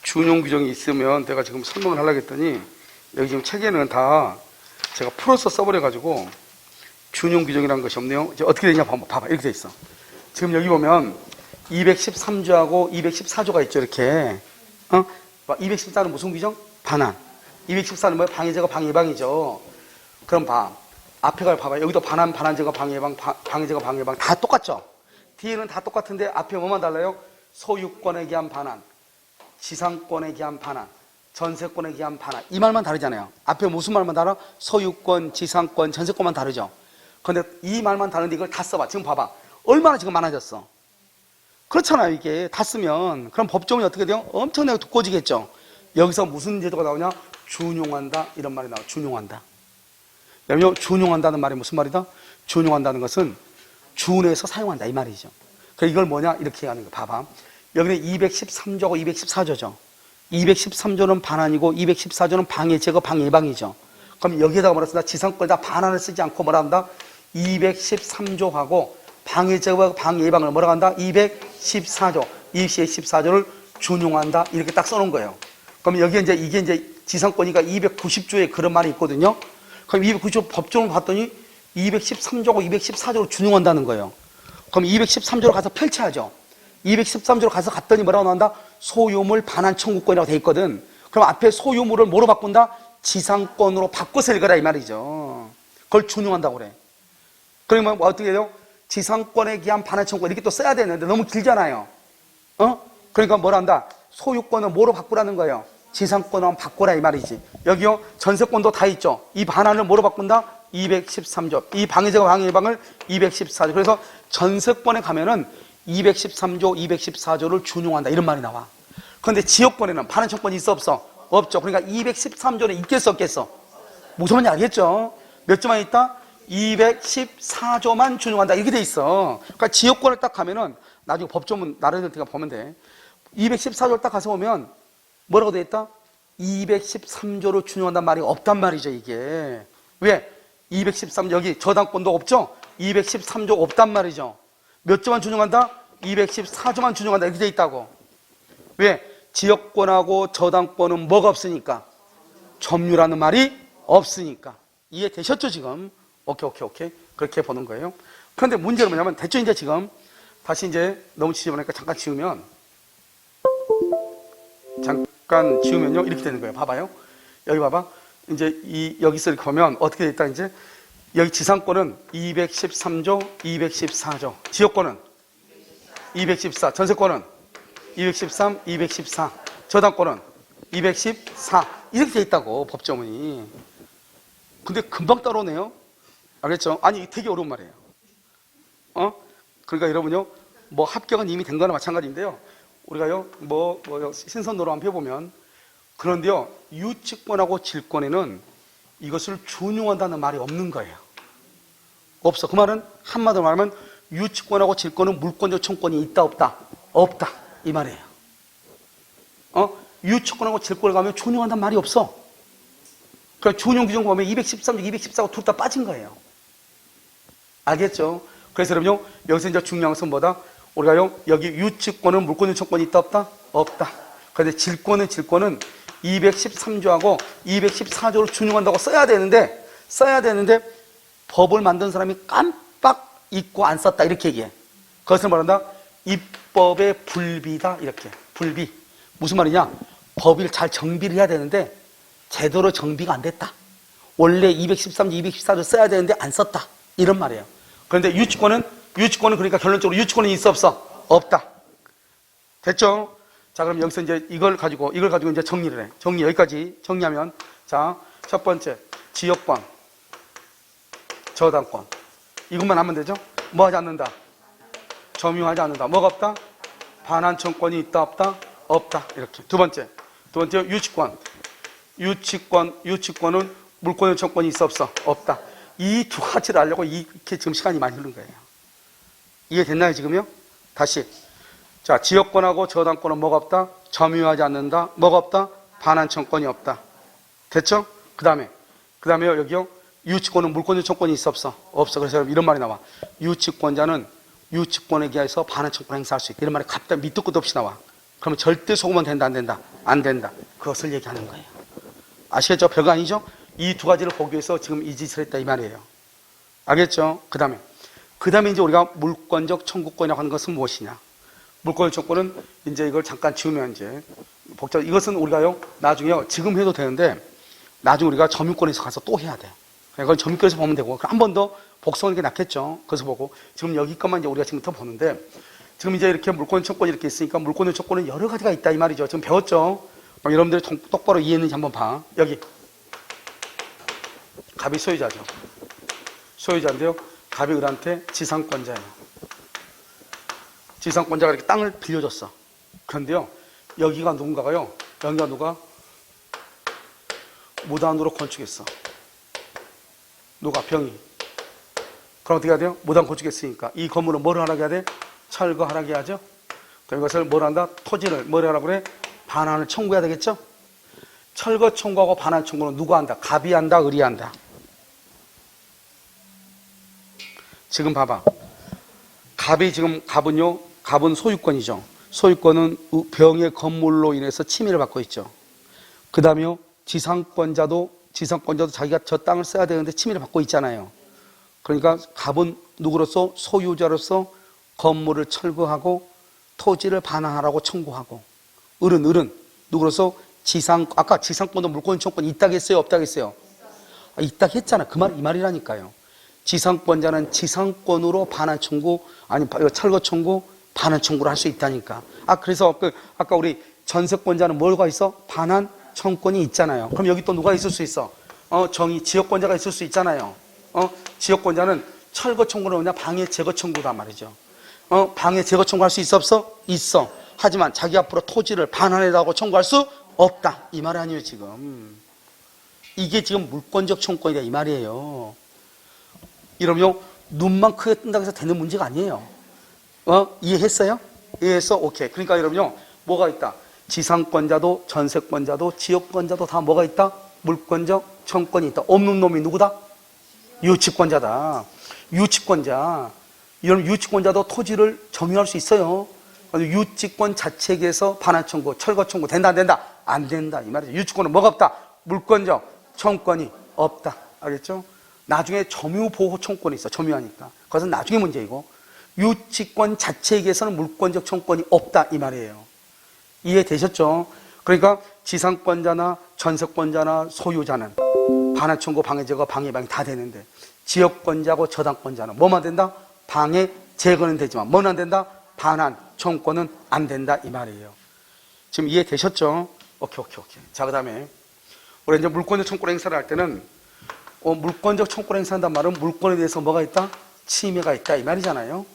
준용 규정이 있으면 내가 지금 설명을 하려고 했더니 여기 지금 책에는 다 제가 풀어서 써버려가지고 준용 규정이라는 것이 없네요. 이제 어떻게 되냐 봐봐. 이렇게 돼 있어. 지금 여기 보면 213조하고 214조가 있죠. 이렇게. 214는 무슨 규정? 반환. 214는 뭐예요? 방해제거 방해방이죠. 그럼 앞에가 봐봐. 여기도 반환, 반환제거 방해방, 방해제거 방해방 다 똑같죠? 뒤에는 다 똑같은데 앞에 뭐만 달라요? 소유권에 기한 반환, 지상권에 기한 반환, 전세권에 기한 반환. 이 말만 다르잖아요. 앞에 무슨 말만 달라? 소유권, 지상권, 전세권만 다르죠. 근데 이 말만 다른데 이걸 다 써봐. 지금 봐봐. 얼마나 지금 많아졌어. 그렇잖아요. 이게 다 쓰면. 그럼 법조문이 어떻게 돼요? 엄청나게 두꺼워지겠죠. 여기서 무슨 제도가 나오냐? 준용한다. 이런 말이 나와. 준용한다. 여러분, 준용한다는 말이 무슨 말이다? 준용한다는 것은 준에서 사용한다. 이 말이죠. 그러니까 이걸 뭐냐? 이렇게 하는 거. 봐봐. 여기는 213조고 214조죠. 213조는 반환이고 214조는 방해, 제거, 방해방이죠. 그럼 여기에다가 뭐라 쓴다? 지상권에다 반환을 쓰지 않고 뭐라 한다? 213조하고 방해, 제거, 방해방을 뭐라 한다? 214조. 214조를 준용한다. 이렇게 딱 써놓은 거예요. 그럼 여기에 이게 이제 지상권이니까 290조에 그런 말이 있거든요. 그럼 290조 법조문을 봤더니 213조고 214조로 준용한다는 거예요. 그럼 213조로 가서 펼쳐야죠. 213조로 가서 갔더니 뭐라고 나온다? 소유물 반환 청구권이라고 돼 있거든. 그럼 앞에 소유물을 뭐로 바꾼다? 지상권으로 바꿔서 읽어라 이 말이죠. 그걸 준용한다고 그래. 그러면 어떻게 돼요? 지상권에 기한 반환 청구권 이렇게 또 써야 되는데 너무 길잖아요. 그러니까 뭐라 한다? 소유권을 뭐로 바꾸라는 거예요? 지상권으로 바꾸라 이 말이지. 여기요 전세권도 다 있죠. 이 반환을 뭐로 바꾼다? 213조. 이 방해제거 방해방을 214조. 그래서 전세권에 가면은 213조, 214조를 준용한다 이런 말이 나와. 그런데 지역권에는 반환 청구권이 있어 없어? 없죠. 그러니까 213조는 있겠어 없겠어? 무슨 말인지 알겠죠? 몇 조만 있다? 214조만 준용한다 이렇게 돼 있어. 그러니까 지역권을 딱 가면은 나중에 법조문 나라들 때가 보면 돼. 214조를 딱 가서 보면 뭐라고 돼 있다? 213조를 준용한다는 말이 없단 말이죠 이게. 왜? 213 여기 저당권도 없죠? 213조 없단 말이죠. 몇 조만 준용한다? 214조만 준용한다 이렇게 돼 있다고. 왜? 지역권하고 저당권은 뭐가 없으니까? 점유라는 말이 없으니까. 이해되셨죠 지금? 오케이. 그렇게 보는 거예요. 그런데 문제는 뭐냐면 대충 이제 지금 다시 이제 너무 지저분하니까 잠깐 지우면요 이렇게 되는 거예요. 봐봐요. 여기 봐봐. 이제 여기서 이렇게 보면 어떻게 돼 있다 이제 여기 지상권은 213조, 214조. 지역권은 214. 전세권은 213, 214. 저당권은 214. 이렇게 돼 있다고 법조문이. 근데 금방 따라오네요. 알겠죠? 아니 되게 어려운 말이에요. 그러니까 여러분요 뭐 합격은 이미 된 거나 마찬가지인데요. 우리가요 신선도로 한번 해보면 그런데요 유치권하고 질권에는 이것을 준용한다는 말이 없는 거예요. 없어. 그 말은 한마디로 말하면 유치권하고 질권은 물권적 청권이 있다 없다? 없다 이 말이에요. 유치권하고 질권을 가면 준용한다는 말이 없어. 그러니까 준용 규정 보면 213조, 214조 둘 다 빠진 거예요. 알겠죠? 그래서 여러분요 여기서 이제 중요한 것은 뭐다? 우리가요 여기 유치권은 물권적 청권이 있다 없다? 없다. 그런데 질권은 213조하고 214조를 준용한다고 써야 되는데 법을 만든 사람이 깜빡 잊고 안 썼다 이렇게 얘기해. 그것을 말한다? 입법의 불비다 이렇게. 불비. 무슨 말이냐? 법을 잘 정비를 해야 되는데 제대로 정비가 안 됐다. 원래 213조, 214조 써야 되는데 안 썼다. 이런 말이에요. 그런데 유치권은 유치권은 그러니까 결론적으로 유치권은 있어 없어? 없다. 됐죠? 자, 그럼 여기서 이제 이걸 가지고 이제 정리를 해. 정리 여기까지 정리하면 자, 첫 번째 지역권, 저당권 이것만 하면 되죠? 뭐 하지 않는다? 점유하지 않는다. 뭐가 없다? 반환청권이 있다 없다? 없다. 이렇게. 두 번째 유치권. 유치권은 물권 요청권이 있어 없어? 없다. 이 두 가지를 알려고 이렇게 지금 시간이 많이 흐른 거예요. 이해됐나요 지금요? 다시. 자, 지역권하고 저당권은 뭐가 없다? 점유하지 않는다. 뭐가 없다? 반환청권이 없다. 됐죠? 그 다음에 여기요. 유치권은 물권 요청권이 있어 없어? 없어. 그래서 이런 말이 나와. 유치권자는 유치권에 기하여서 반환청권 행사할 수 있다. 이런 말이 갑자기 밑도 끝도 없이 나와. 그러면 절대 속으면 된다 안 된다? 안 된다. 그것을 얘기하는 거예요. 아시겠죠? 별거 아니죠? 이 두 가지를 보기 위해서 지금 이 짓을 했다 이 말이에요. 알겠죠? 그 다음에 이제 우리가 물권적 청구권이라고 하는 것은 무엇이냐? 물권 요청권은 이제 이걸 잠깐 지우면 이제 복잡. 이것은 우리가요 나중에요 지금 해도 되는데 나중에 우리가 점유권에서 가서 또 해야 돼. 그걸 점유권에서 보면 되고 한 번 더 복성하는 게 낫겠죠. 그래서 보고 지금 여기 것만 이제 우리가 지금부터 보는데 지금 이제 이렇게 물권 요청권이 이렇게 있으니까 물권 요청권은 여러 가지가 있다 이 말이죠. 지금 배웠죠? 여러분들이 똑바로 이해했는지 한번 봐. 여기 갑이 소유자죠. 소유자인데요. 갑이 을한테 지상권자예요. 지상권자가 이렇게 땅을 빌려줬어. 그런데요, 여기가 누군가가요, 여기가 누가 무단으로 건축했어. 누가? 병이. 그럼 어떻게 해야 돼요? 무단 건축했으니까 이 건물은 뭐를 하라고 해야 돼? 철거하라고 해야죠. 그럼 이것을 뭘 한다? 토지를 뭘 하라고 그래? 반환을 청구해야 되겠죠? 철거 청구하고 반환 청구는 누가 한다? 갑이 한다? 을이 한다? 지금 봐봐. 갑은 소유권이죠. 소유권은 병의 건물로 인해서 침해를 받고 있죠. 그 다음에요, 지상권자도 자기가 저 땅을 써야 되는데 침해를 받고 있잖아요. 그러니까 갑은 누구로서? 소유자로서 건물을 철거하고 토지를 반환하라고 청구하고, 을은 누구로서? 아까 지상권도 물권 청권이 있다고 했어요? 없다고 했어요? 있다고 했잖아. 이 말이라니까요. 지상권자는 지상권으로 반환 청구, 철거 청구, 반환 청구를 할 수 있다니까. 그래서 아까 우리 전세권자는 뭐가 있어? 반환 청권이 있잖아요. 그럼 여기 또 누가 있을 수 있어? 지역권자가 있을 수 있잖아요. 지역권자는 철거 청구는 뭐냐? 방해 제거 청구단 말이죠. 방해 제거 청구할 수 있어 없어? 있어. 하지만 자기 앞으로 토지를 반환해라고 청구할 수 없다. 이 말 아니에요 지금. 이게 지금 물권적 청구권이다 이 말이에요. 이러면 눈만 크게 뜬다고 해서 되는 문제가 아니에요. 이해했어요? 이해했어? 오케이. 그러니까 여러분요, 뭐가 있다? 지상권자도 전세권자도 지역권자도 다 뭐가 있다? 물권적 청구권이 있다. 없는 놈이 누구다? 유치권자다. 유치권자. 이런 유치권자도 토지를 점유할 수 있어요. 유치권 자체에서 반환 청구, 철거 청구 된다 안 된다? 안 된다 이 말이죠. 유치권은 뭐가 없다? 물권적 청구권이 없다. 알겠죠? 나중에 점유보호 청구권이 있어. 점유하니까. 그것은 나중에 문제이고, 유치권 자체에서는 물권적 청구권이 없다 이 말이에요. 이해되셨죠? 그러니까 지상권자나 전세권자나 소유자는 반환 청구, 방해 제거, 방해방이 다 되는데, 지역권자고 저당권자는 뭐만 된다? 방해 제거는 되지만 뭐는 안 된다? 반환 청구권은 안 된다 이 말이에요. 지금 이해되셨죠? 오케이. 자, 그 다음에 우리 이제 물권적 청구권 행사를 할 때는 물권적 청구권 행사한다는 말은 물권에 대해서 뭐가 있다? 침해가 있다 이 말이잖아요.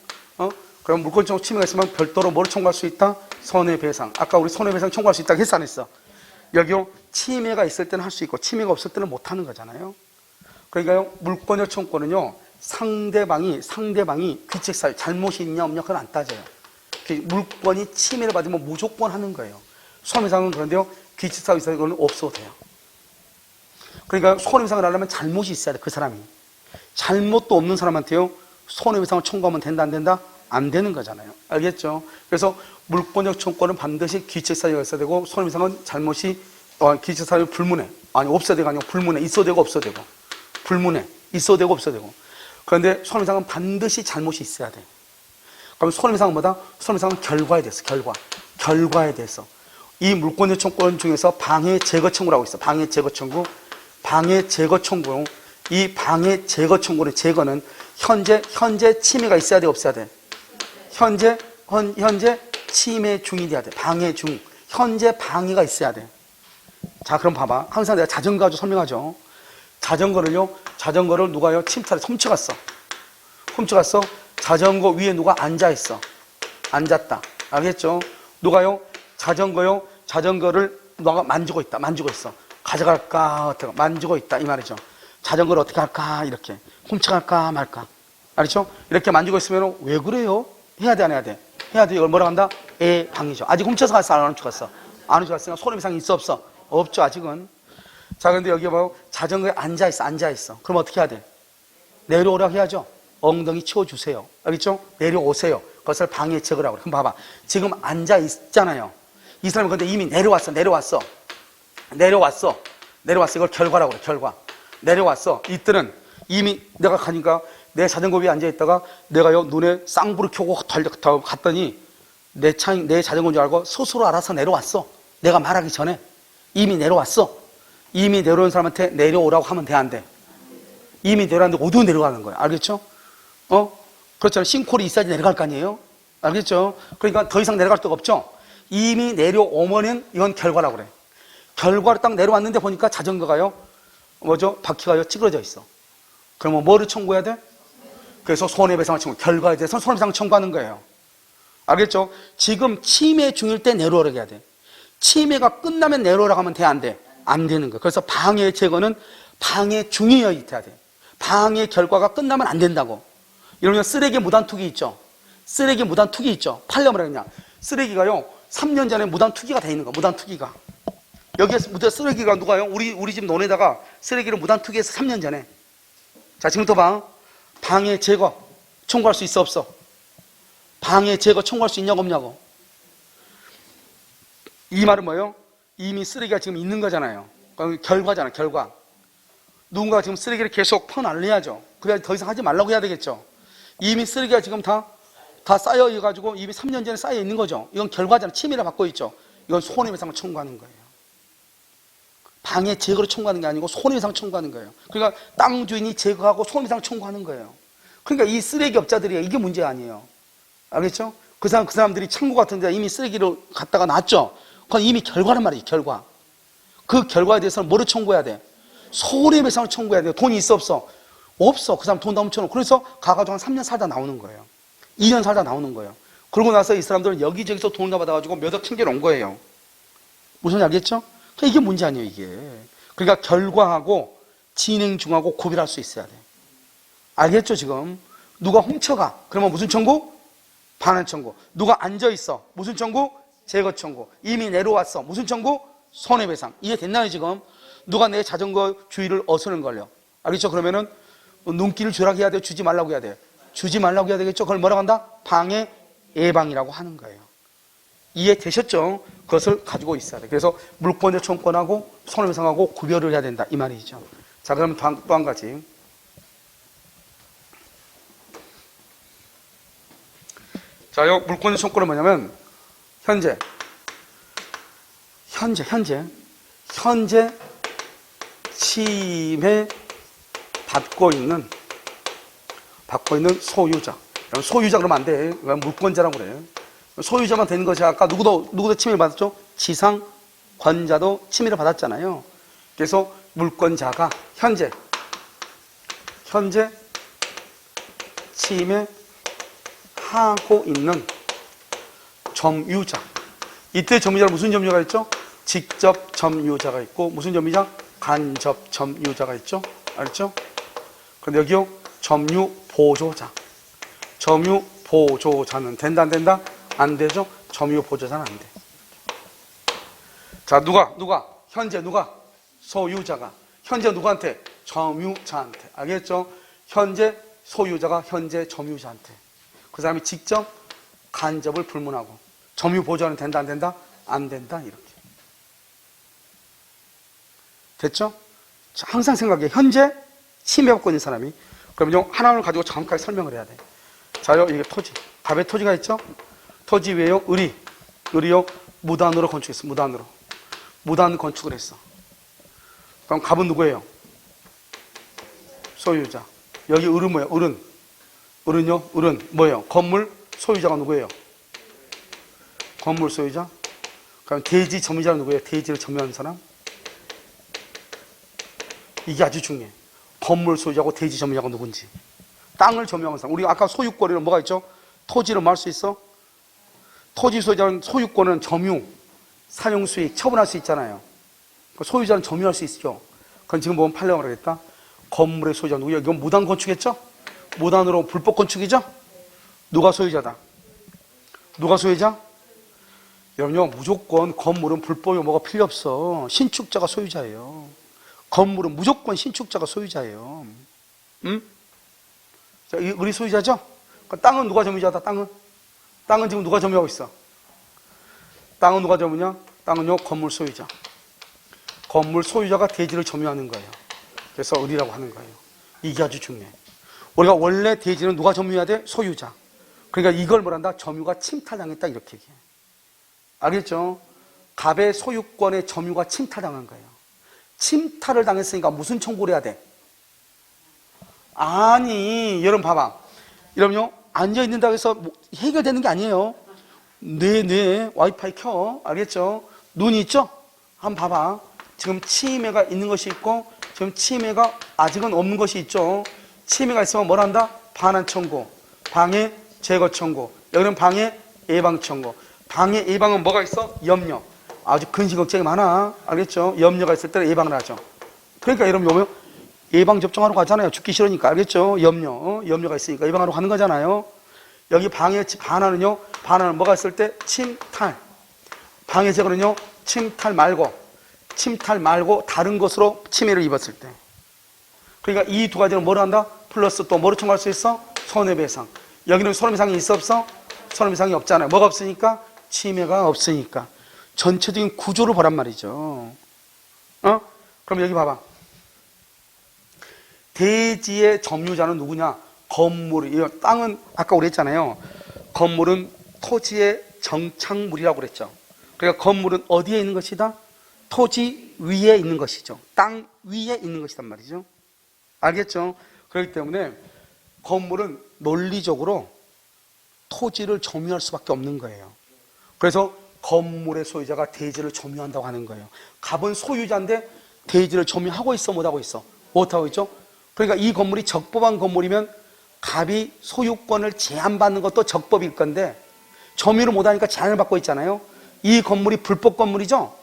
그럼 물권적 침해가 있으면 별도로 뭐를 청구할 수 있다? 손해배상. 아까 우리 손해배상 청구할 수 있다고 했어 안 했어? 여기요, 침해가 있을 때는 할 수 있고 침해가 없을 때는 못 하는 거잖아요. 그러니까요, 물권적 청구권은요, 상대방이 규칙사유 잘못이 있냐 없냐 그건 안 따져요. 물권이 침해를 받으면 무조건 하는 거예요. 손해배상은 그런데요, 규칙사유 있어요. 그건 없어도 돼요. 그러니까 손해배상을 하려면 잘못이 있어야 돼. 그 사람이 잘못도 없는 사람한테요, 손해배상을 청구하면 된다 안 된다? 안 되는 거잖아요. 알겠죠? 그래서 물권적 청구권은 반드시 규칙사유가 있어야 되고, 손해배상은 잘못이 규칙사유 불문해, 없어야 되고, 아니고 불문해, 있어도 되고 없어도 되고, 불문해, 있어도 되고 없어도 되고. 그런데 손해배상은 반드시 잘못이 있어야 돼. 그럼 손해배상은 뭐다? 손해배상은 결과에 대해서, 결과에 대해서. 이 물권적 청구권 중에서 방해 제거 청구라고 있어. 방해 제거 청구. 이 방해 제거 청구의 제거는 현재 침해가 있어야 돼, 없어야 돼? 현재 침해 중이 돼야 돼. 방해 중. 현재 방해가 있어야 돼. 자, 그럼 봐봐. 항상 내가 자전거 가지고 설명하죠. 자전거를 누가요? 침탈에 훔쳐갔어. 자전거 위에 누가 앉아있어. 앉았다. 알겠죠? 누가요? 자전거를 누가 만지고 있어. 가져갈까? 어떻게 만지고 있다. 이 말이죠. 자전거를 어떻게 할까? 이렇게. 훔쳐갈까? 말까? 알겠죠? 이렇게 만지고 있으면 왜 그래요? 해야 돼, 안 해야 돼? 해야 돼. 이걸 뭐라고 한다? 방이죠. 아직 훔쳐서 갔어? 안 훔쳐갔어? 안 훔쳐갔으니까 손해배상이 있어, 없어? 없죠, 아직은. 자, 근데 여기 봐. 자전거에 앉아있어. 그럼 어떻게 해야 돼? 내려오라고 해야죠. 엉덩이 치워주세요. 알겠죠? 내려오세요. 그것을 방해 제거라고 그래. 그럼 봐봐. 지금 앉아있잖아요. 이 사람이 근데 이미 내려왔어. 이걸 결과라고 그래, 결과. 내려왔어. 이때는 이미 내가 가니까 내 자전거 위에 앉아있다가 내가요, 눈에 쌍불을 켜고 갔더니 내 자전거인 줄 알고 스스로 알아서 내려왔어. 내가 말하기 전에. 이미 내려왔어. 이미 내려온 사람한테 내려오라고 하면 돼, 안 돼? 이미 내려왔는데 어디로 내려가는 거야. 알겠죠? 그렇잖아요. 싱크홀이 있어야지 내려갈 거 아니에요? 알겠죠? 그러니까 더 이상 내려갈 데가 없죠? 이미 내려오면은 이건 결과라고 그래. 결과로 딱 내려왔는데 보니까 자전거가요, 바퀴가요, 찌그러져 있어. 그러면 뭐를 청구해야 돼? 그래서 손해배상을 결과에 대해서 손해배상을 청구하는 거예요. 알겠죠? 지금 침해 중일 때 내려오라고 해야 돼. 침해가 끝나면 내려오라고 하면 돼, 안 돼? 안 되는 거야. 그래서 방해 제거는 방해 중이어야 돼. 방해 결과가 끝나면 안 된다고. 이러면 쓰레기 무단 투기 있죠? 팔려면 그냥 쓰레기가요, 3년 전에 무단 투기가 돼 있는 거야. 무단 투기가. 여기에 쓰레기가 누가요? 우리 집 논에다가 쓰레기를 무단 투기해서 3년 전에. 자, 지금부터 봐. 방해 제거 청구할 수 있어, 없어? 방해 제거 청구할 수 있냐고, 없냐고. 이 말은 뭐예요? 이미 쓰레기가 지금 있는 거잖아요. 결과잖아, 결과. 누군가 지금 쓰레기를 계속 퍼날려야죠. 그래야 더 이상 하지 말라고 해야 되겠죠. 이미 쓰레기가 지금 다 쌓여가지고 이미 3년 전에 쌓여 있는 거죠. 이건 결과잖아. 침해를 받고 있죠. 이건 손해배상을 청구하는 거예요. 방해 제거를 청구하는 게 아니고 손해배상 청구하는 거예요. 그러니까 땅 주인이 제거하고 손해배상 청구하는 거예요. 그러니까 이 쓰레기 업자들이 이게 문제 아니에요. 알겠죠? 그 사람들이 창고 같은 데 이미 쓰레기를 갖다가 놨죠. 그건 이미 결과란 말이에요. 결과. 그 결과에 대해서는 뭐를 청구해야 돼? 손해배상을 청구해야 돼요. 돈이 있어, 없어? 없어. 그 사람 돈 다 훔쳐놓고. 그래서 가가지고 한 3년 살다 나오는 거예요. 2년 살다 나오는 거예요. 그러고 나서 이 사람들은 여기저기서 돈을 받아가지고 몇 억 챙겨놓은 거예요. 무슨 알겠죠? 이게 문제 아니에요, 이게. 그러니까 결과하고 진행 중하고 구별할 수 있어야 돼. 알겠죠, 지금? 누가 훔쳐가. 그러면 무슨 청구? 반환 청구. 누가 앉아있어. 무슨 청구? 제거 청구. 이미 내려왔어. 무슨 청구? 손해배상. 이해됐나요, 지금? 누가 내 자전거 주위를 어스는 걸려. 알겠죠? 그러면은 눈길을 주라고 해야 돼? 주지 말라고 해야 돼? 주지 말라고 해야 되겠죠? 그걸 뭐라고 한다? 방해 예방이라고 하는 거예요. 이해되셨죠? 그것을 가지고 있어야 돼. 그래서 물권자 청구권하고 손해배상하고 구별을 해야 된다. 이 말이죠. 자, 그러면 또 한 가지. 자, 요 물권자 청구권은 뭐냐면, 현재 침해 받고 있는 소유자. 소유자 그러면 안 돼. 물권자라고 그래. 소유자만 되는 것이 아까 누구도 침해를 받았죠? 지상 권자도 침해를 받았잖아요. 그래서 물권자가 현재 침해하고 있는 점유자. 이때 점유자는 무슨 점유자가 있죠? 직접 점유자가 있고 무슨 점유자? 간접 점유자가 있죠. 알죠? 그런데 여기요, 점유 보조자. 점유 보조자는 된다, 안 된다? 안 되죠? 점유 보조자는 안 돼. 자, 누가? 현재 누가? 소유자가. 현재 누구한테? 점유자한테. 알겠죠? 현재 소유자가 현재 점유자한테. 그 사람이 직접 간접을 불문하고. 점유 보조자는 된다, 안 된다? 안 된다, 이렇게. 됐죠? 자, 항상 생각해. 현재 침해받고 있는 사람이. 그러면 하나를 가지고 정확하게 설명을 해야 돼. 자요, 이게 토지. 답에 토지가 있죠? 토지 위에요, 의리요, 무단으로 건축했어, 무단 건축을 했어. 그럼 갑은 누구예요? 소유자. 여기 을은 뭐예요? 을은 을은요? 을은 뭐예요? 건물 소유자가 누구예요? 건물 소유자? 그럼 대지 점유자는 누구예요? 대지를 점유하는 사람? 이게 아주 중요해. 건물 소유자고 대지 점유자가 누군지. 땅을 점유하는 사람. 우리 아까 소유권에는 뭐가 있죠? 토지를 뭐 할 수 있어? 토지 소유자는 소유권은 점유, 사용 수익, 처분할 수 있잖아요. 소유자는 점유할 수 있죠. 그럼 지금 보면 판례가 그러겠다. 건물의 소유자 누구예요? 이건 무단 건축했죠? 무단으로 불법 건축이죠? 누가 소유자다? 누가 소유자? 여러분요, 무조건 건물은 불법이 뭐가 필요 없어. 신축자가 소유자예요. 건물은 무조건 신축자가 소유자예요. 응? 자, 우리 소유자죠? 땅은 누가 점유자다? 땅은 지금 누가 점유하고 있어? 땅은 누가 점유냐? 땅은요, 건물 소유자. 건물 소유자가 대지를 점유하는 거예요. 그래서 을이라고 하는 거예요. 이게 아주 중요해. 우리가 원래 대지는 누가 점유해야 돼? 소유자. 그러니까 이걸 뭐란다? 점유가 침탈당했다 이렇게 얘기해. 알겠죠? 갑의 소유권의 점유가 침탈당한 거예요. 침탈을 당했으니까 무슨 청구를 해야 돼? 아니, 여러분 봐봐. 여러분요, 앉아있는다고 해서 뭐 해결되는 게 아니에요. 뇌, 와이파이 켜. 알겠죠? 눈이 있죠? 한번 봐봐. 지금 침해가 있는 것이 있고, 지금 침해가 아직은 없는 것이 있죠. 침해가 있으면 뭘 한다? 반환 청구, 방해 제거 청구. 여기는 방해 예방 청구. 방해 예방은 뭐가 있어? 염려. 아주 근심 걱정이 많아. 알겠죠? 염려가 있을 때 예방을 하죠. 그러니까 여러분 보면 예방 접종하러 가잖아요. 죽기 싫으니까. 알겠죠? 염려가 있으니까 예방하러 가는 거잖아요. 여기 방해 반환은요. 반환은 뭐가 있을 때? 침탈. 방해 제거는요. 침탈 말고 다른 것으로 침해를 입었을 때. 그러니까 이 두 가지는 뭘 한다? 플러스 또 뭐로 청구할 수 있어? 손해배상. 여기는 손해배상이 있어 없어? 손해배상이 없잖아요. 뭐가 없으니까? 침해가 없으니까. 전체적인 구조를 보란 말이죠. 그럼 여기 봐봐. 대지의 점유자는 누구냐? 건물이. 땅은 아까 우리 했잖아요. 건물은 토지의 정착물이라고 그랬죠. 그러니까 건물은 어디에 있는 것이다? 토지 위에 있는 것이죠. 땅 위에 있는 것이란 말이죠. 알겠죠? 그렇기 때문에 건물은 논리적으로 토지를 점유할 수밖에 없는 거예요. 그래서 건물의 소유자가 대지를 점유한다고 하는 거예요. 갑은 소유자인데 대지를 점유하고 있어, 못하고 있어? 못하고 있죠? 그러니까 이 건물이 적법한 건물이면 갑이 소유권을 제한받는 것도 적법일 건데 점유를 못하니까 제한을 받고 있잖아요. 이 건물이 불법 건물이죠?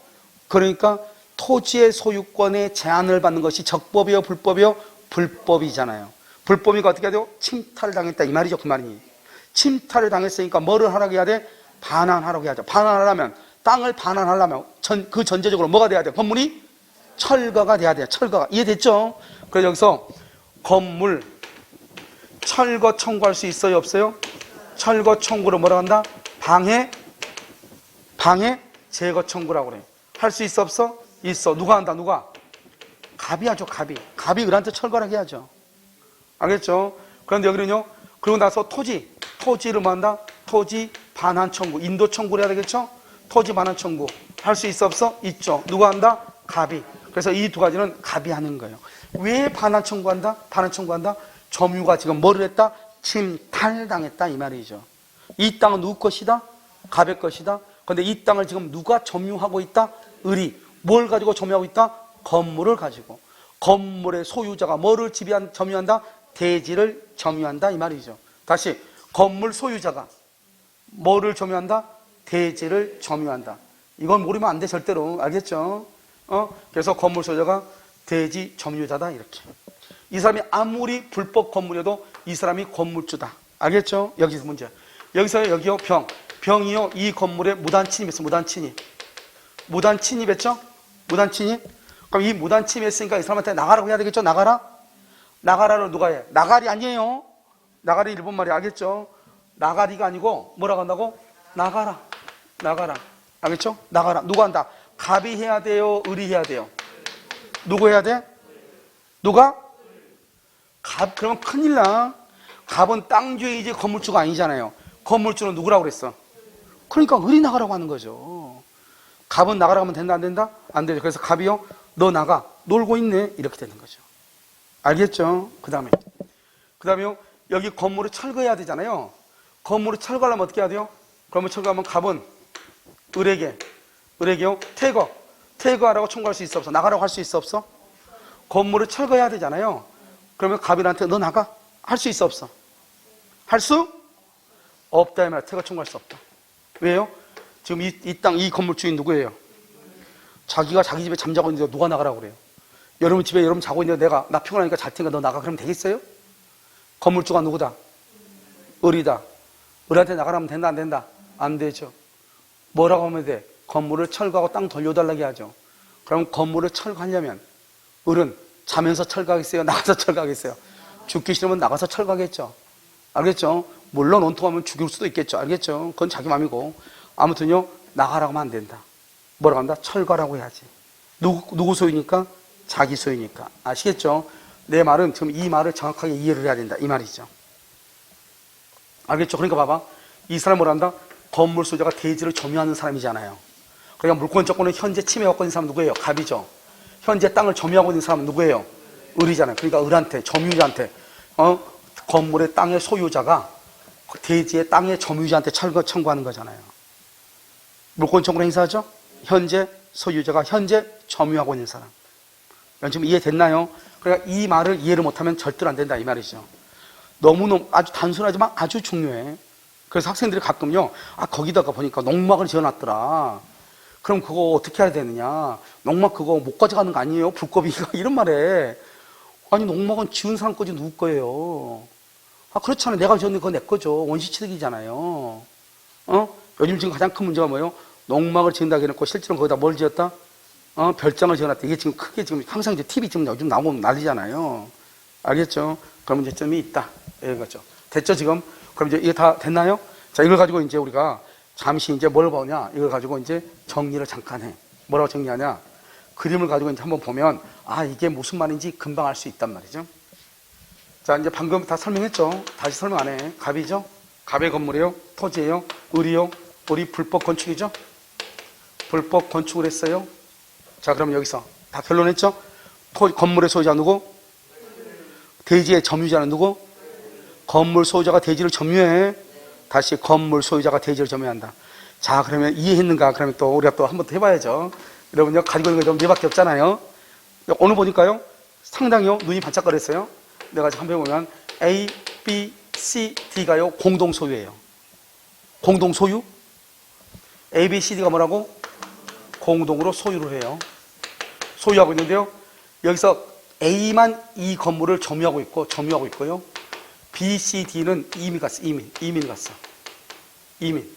그러니까 토지의 소유권에 제한을 받는 것이 적법이요, 불법이요? 불법이잖아요. 불법이니까 어떻게 해야 돼요? 침탈을 당했다 이 말이죠. 그 말이. 침탈을 당했으니까 뭐를 하라고 해야 돼? 반환하라고 해야죠. 반환하려면, 땅을 반환하려면 그 전제적으로 뭐가 돼야 돼? 건물이 철거가 돼야 돼요. 철거가. 이해됐죠? 그래서 여기서 건물 철거 청구할 수 있어요, 없어요? 철거 청구를 뭐라고 한다? 방해 제거 청구라고 그래. 할 수 있어, 없어? 있어. 누가 한다? 누가? 갑이 하죠. 갑이 을한테 철거를 해야죠. 알겠죠? 그런데 여기는요, 그리고 나서 토지를 뭐 한다? 토지 반환 청구, 인도 청구를 해야 되겠죠? 토지 반환 청구 할 수 있어, 없어? 있죠. 누가 한다? 갑이. 그래서 이 두 가지는 갑이 하는 거예요. 왜 반환 청구한다? 점유가 지금 뭐를 했다? 침탈당했다 이 말이죠. 이 땅은 누구 것이다? 갑의 것이다. 그런데 이 땅을 지금 누가 점유하고 있다? 을이. 뭘 가지고 점유하고 있다? 건물을 가지고. 건물의 소유자가 뭐를 점유한다? 대지를 점유한다 이 말이죠. 다시, 건물 소유자가 뭐를 점유한다? 대지를 점유한다. 이건 모르면 안 돼, 절대로. 알겠죠? 그래서 건물 소유자가 대지 점유자다 이렇게. 이 사람이 아무리 불법 건물이어도 이 사람이 건물주다. 알겠죠? 여기서 문제. 여기요, 병이요, 이 건물에 무단 침입했어. 무단 침입했죠? 무단 침입? 그럼 이 무단 침입했으니까 이 사람한테 나가라고 해야 되겠죠? 나가라를 누가 해? 나가리 아니에요. 나가리 일본 말이. 알겠죠? 나가리가 아니고 뭐라고 한다고? 나가라. 알겠죠? 나가라. 누가 한다? 갑이 해야 돼요? 을이 해야 돼요? 누구 해야 돼? 누가? 갑. 그러면 큰일 나. 갑은 땅주이지 건물주가 아니잖아요. 건물주는 누구라고 그랬어? 그러니까 을이 나가라고 하는 거죠. 갑은 나가라고 하면 된다, 안 된다? 안 되죠. 그래서 갑이요, 너 나가. 놀고 있네. 이렇게 되는 거죠. 알겠죠? 그 다음에요. 여기 건물을 철거해야 되잖아요. 건물을 철거하려면 어떻게 해야 돼요? 건물 철거하면 갑은 을에게요. 퇴거하라고 청구할 수 있어 없어? 나가라고 할 수 있어 없어? 건물을 철거해야 되잖아요. 그러면 갑일한테 너 나가? 할 수 있어 없어? 할 수 없다. 이 말이야. 퇴거 청구할 수 없다. 왜요? 지금 이 땅, 이 건물 주인 누구예요? 자기가 자기 집에 잠자고 있는데 누가 나가라고 그래요? 여러분 집에 여러분 자고 있는데 나 피곤하니까 잘 테니까 너 나가. 그러면 되겠어요? 건물주가 누구다? 을이다. 을한테 나가라면 된다 안 된다? 안 되죠. 뭐라고 하면 돼? 건물을 철거하고 땅 돌려달라고 하죠. 그럼 건물을 철거하려면 을은 자면서 철거하겠어요? 나가서 철거하겠어요? 죽기 싫으면 나가서 철거하겠죠. 알겠죠? 물론 온통하면 죽일 수도 있겠죠. 알겠죠? 그건 자기 맘이고. 아무튼요, 나가라고 하면 안 된다. 뭐라고 한다? 철거라고 해야지. 누구 소유니까? 자기 소유니까. 아시겠죠? 내 말은 지금 이 말을 정확하게 이해를 해야 된다. 이 말이죠. 알겠죠? 그러니까 봐봐. 이 사람 뭐라 한다? 건물 소유자가 대지를 점유하는 사람이잖아요. 그러니까 물권적권은 현재 침해받고 있는 사람 누구예요? 갑이죠. 현재 땅을 점유하고 있는 사람은 누구예요? 을이잖아요. 그러니까 을한테, 점유자한테, 건물의 땅의 소유자가 대지의 땅의 점유자한테 철거 청구하는 거잖아요. 물권적으로 행사하죠? 현재 소유자가 현재 점유하고 있는 사람. 지금 이해됐나요? 그러니까 이 말을 이해를 못하면 절대로 안 된다 이 말이죠. 너무너무 아주 단순하지만 아주 중요해. 그래서 학생들이 가끔요, 거기다가 보니까 농막을 지어놨더라. 그럼 그거 어떻게 해야 되느냐? 농막 그거 못 가져가는 거 아니에요? 불법이가 이런 말에. 아니 농막은 지은 사람 거지 누구 거예요? 그렇잖아요. 내가 지었는데 그거 내 거죠. 원시취득이잖아요. 요즘 지금 가장 큰 문제가 뭐예요? 농막을 지은다고 해놓고 실제로 거기다 뭘 지었다? 별장을 지어놨다. 이게 지금 크게 지금 항상 이제 TV 지금 요즘 나오면 난리잖아요. 알겠죠? 그런 문제점이 있다. 이거죠. 됐죠, 지금? 그럼 이제 이게 다 됐나요? 자, 이걸 가지고 이제 우리가 잠시 이제 뭘 보냐? 이걸 가지고 이제 정리를 잠깐 해. 뭐라고 정리하냐? 그림을 가지고 이제 한번 보면, 이게 무슨 말인지 금방 알 수 있단 말이죠. 자, 이제 방금 다 설명했죠? 다시 설명 안 해. 갑이죠? 갑의 건물이에요? 토지예요? 을이요? 우리 불법 건축이죠? 불법 건축을 했어요. 자, 그럼 여기서 다 결론했죠? 건물의 소유자 누구? 대지의 점유자는 누구? 건물 소유자가 대지를 점유해. 다시 건물 소유자가 대지를 점유한다. 자, 그러면 이해했는가? 그러면 또 우리가 또 한 번 더 해봐야죠. 여러분요, 가지고 있는 거 좀 네 밖에 없잖아요. 오늘 보니까요, 상당히요, 눈이 반짝거렸어요. 내가 지금 한번 보면 A, B, C, D가요, 공동 소유예요. 공동 소유? A, B, C, D가 뭐라고? 공동으로 소유를 해요. 소유하고 있는데요. 여기서 A만 이 건물을 점유하고 있고요. B, C, D는 이민 갔어. 이민 갔어. 이민.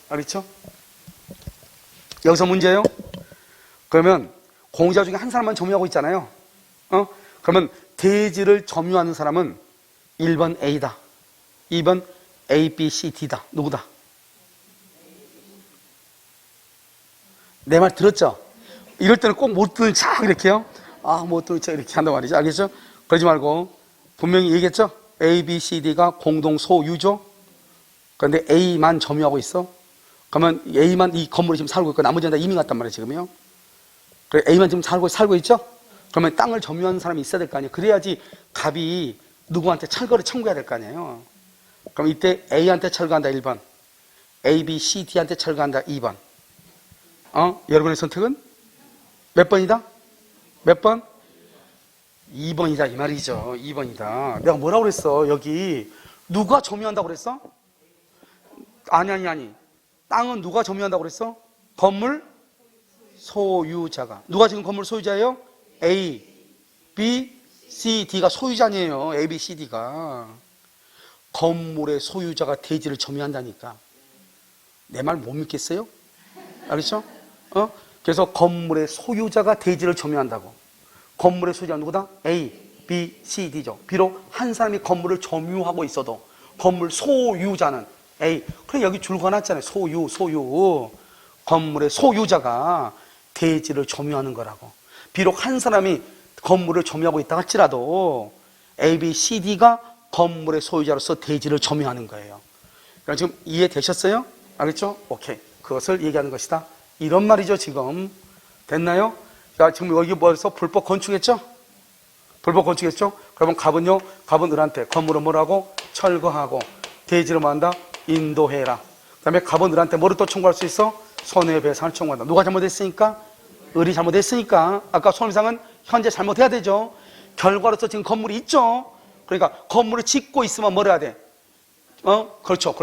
알겠죠? 여기서 문제예요. 그러면 공자 중에 한 사람만 점유하고 있잖아요. 그러면 대지를 점유하는 사람은 1번 A다. 2번 A, B, C, D다. 누구다? 내 말 들었죠? 이럴 때는 꼭 못 듣는 척 이렇게요. 못 듣는 척 이렇게 한단 말이죠. 알겠죠? 그러지 말고 분명히 얘기했죠? A, B, C, D가 공동 소유죠? 그런데 A만 점유하고 있어? 그러면 A만 이 건물에 지금 살고 있고 나머지는 다 이민 갔단 말이에요, 지금요. 그래, A만 지금 살고 있죠? 그러면 땅을 점유하는 사람이 있어야 될 거 아니에요. 그래야지 갑이 누구한테 철거를 청구해야 될 거 아니에요. 그럼 이때 A한테 철거한다, 1번. A, B, C, D한테 철거한다, 2번. 여러분의 선택은? 몇 번이다? 몇 번? 2번이다, 이 말이죠. 2번이다. 내가 뭐라고 그랬어? 여기 누가 점유한다고 그랬어? 아니. 땅은 누가 점유한다고 그랬어? 건물 소유자가. 누가 지금 건물 소유자예요? A, B, C, D가 소유자니에요. A, B, C, D가. 건물의 소유자가 대지를 점유한다니까. 내 말 못 믿겠어요? 알겠죠? 그래서 건물의 소유자가 대지를 점유한다고. 건물의 소유자가 누구다? A, B, C, D죠. 비록 한 사람이 건물을 점유하고 있어도 건물 소유자는 A. 그래, 여기 줄 거놨잖아요. 소유. 건물의 소유자가 대지를 점유하는 거라고. 비록 한 사람이 건물을 점유하고 있다 할지라도 A, B, C, D가 건물의 소유자로서 대지를 점유하는 거예요. 그러니까 지금 이해되셨어요? 알겠죠? 오케이. 그것을 얘기하는 것이다. 이런 말이죠, 지금. 됐나요? 자, 지금 여기 뭐해서 불법 건축했죠? 불법 건축했죠? 그러면 갑은요? 갑은 을한테 건물은 뭐라고? 철거하고 대지를 뭐 한다? 인도해라. 그 다음에 갑은 을한테 뭐를 또 청구할 수 있어? 손해배상을 청구한다. 누가 잘못했으니까? 을이 잘못했으니까. 아까 손해배상은 현재 잘못해야 되죠. 결과로서 지금 건물이 있죠. 그러니까 건물을 짓고 있으면 뭘 해야 돼? 그렇죠.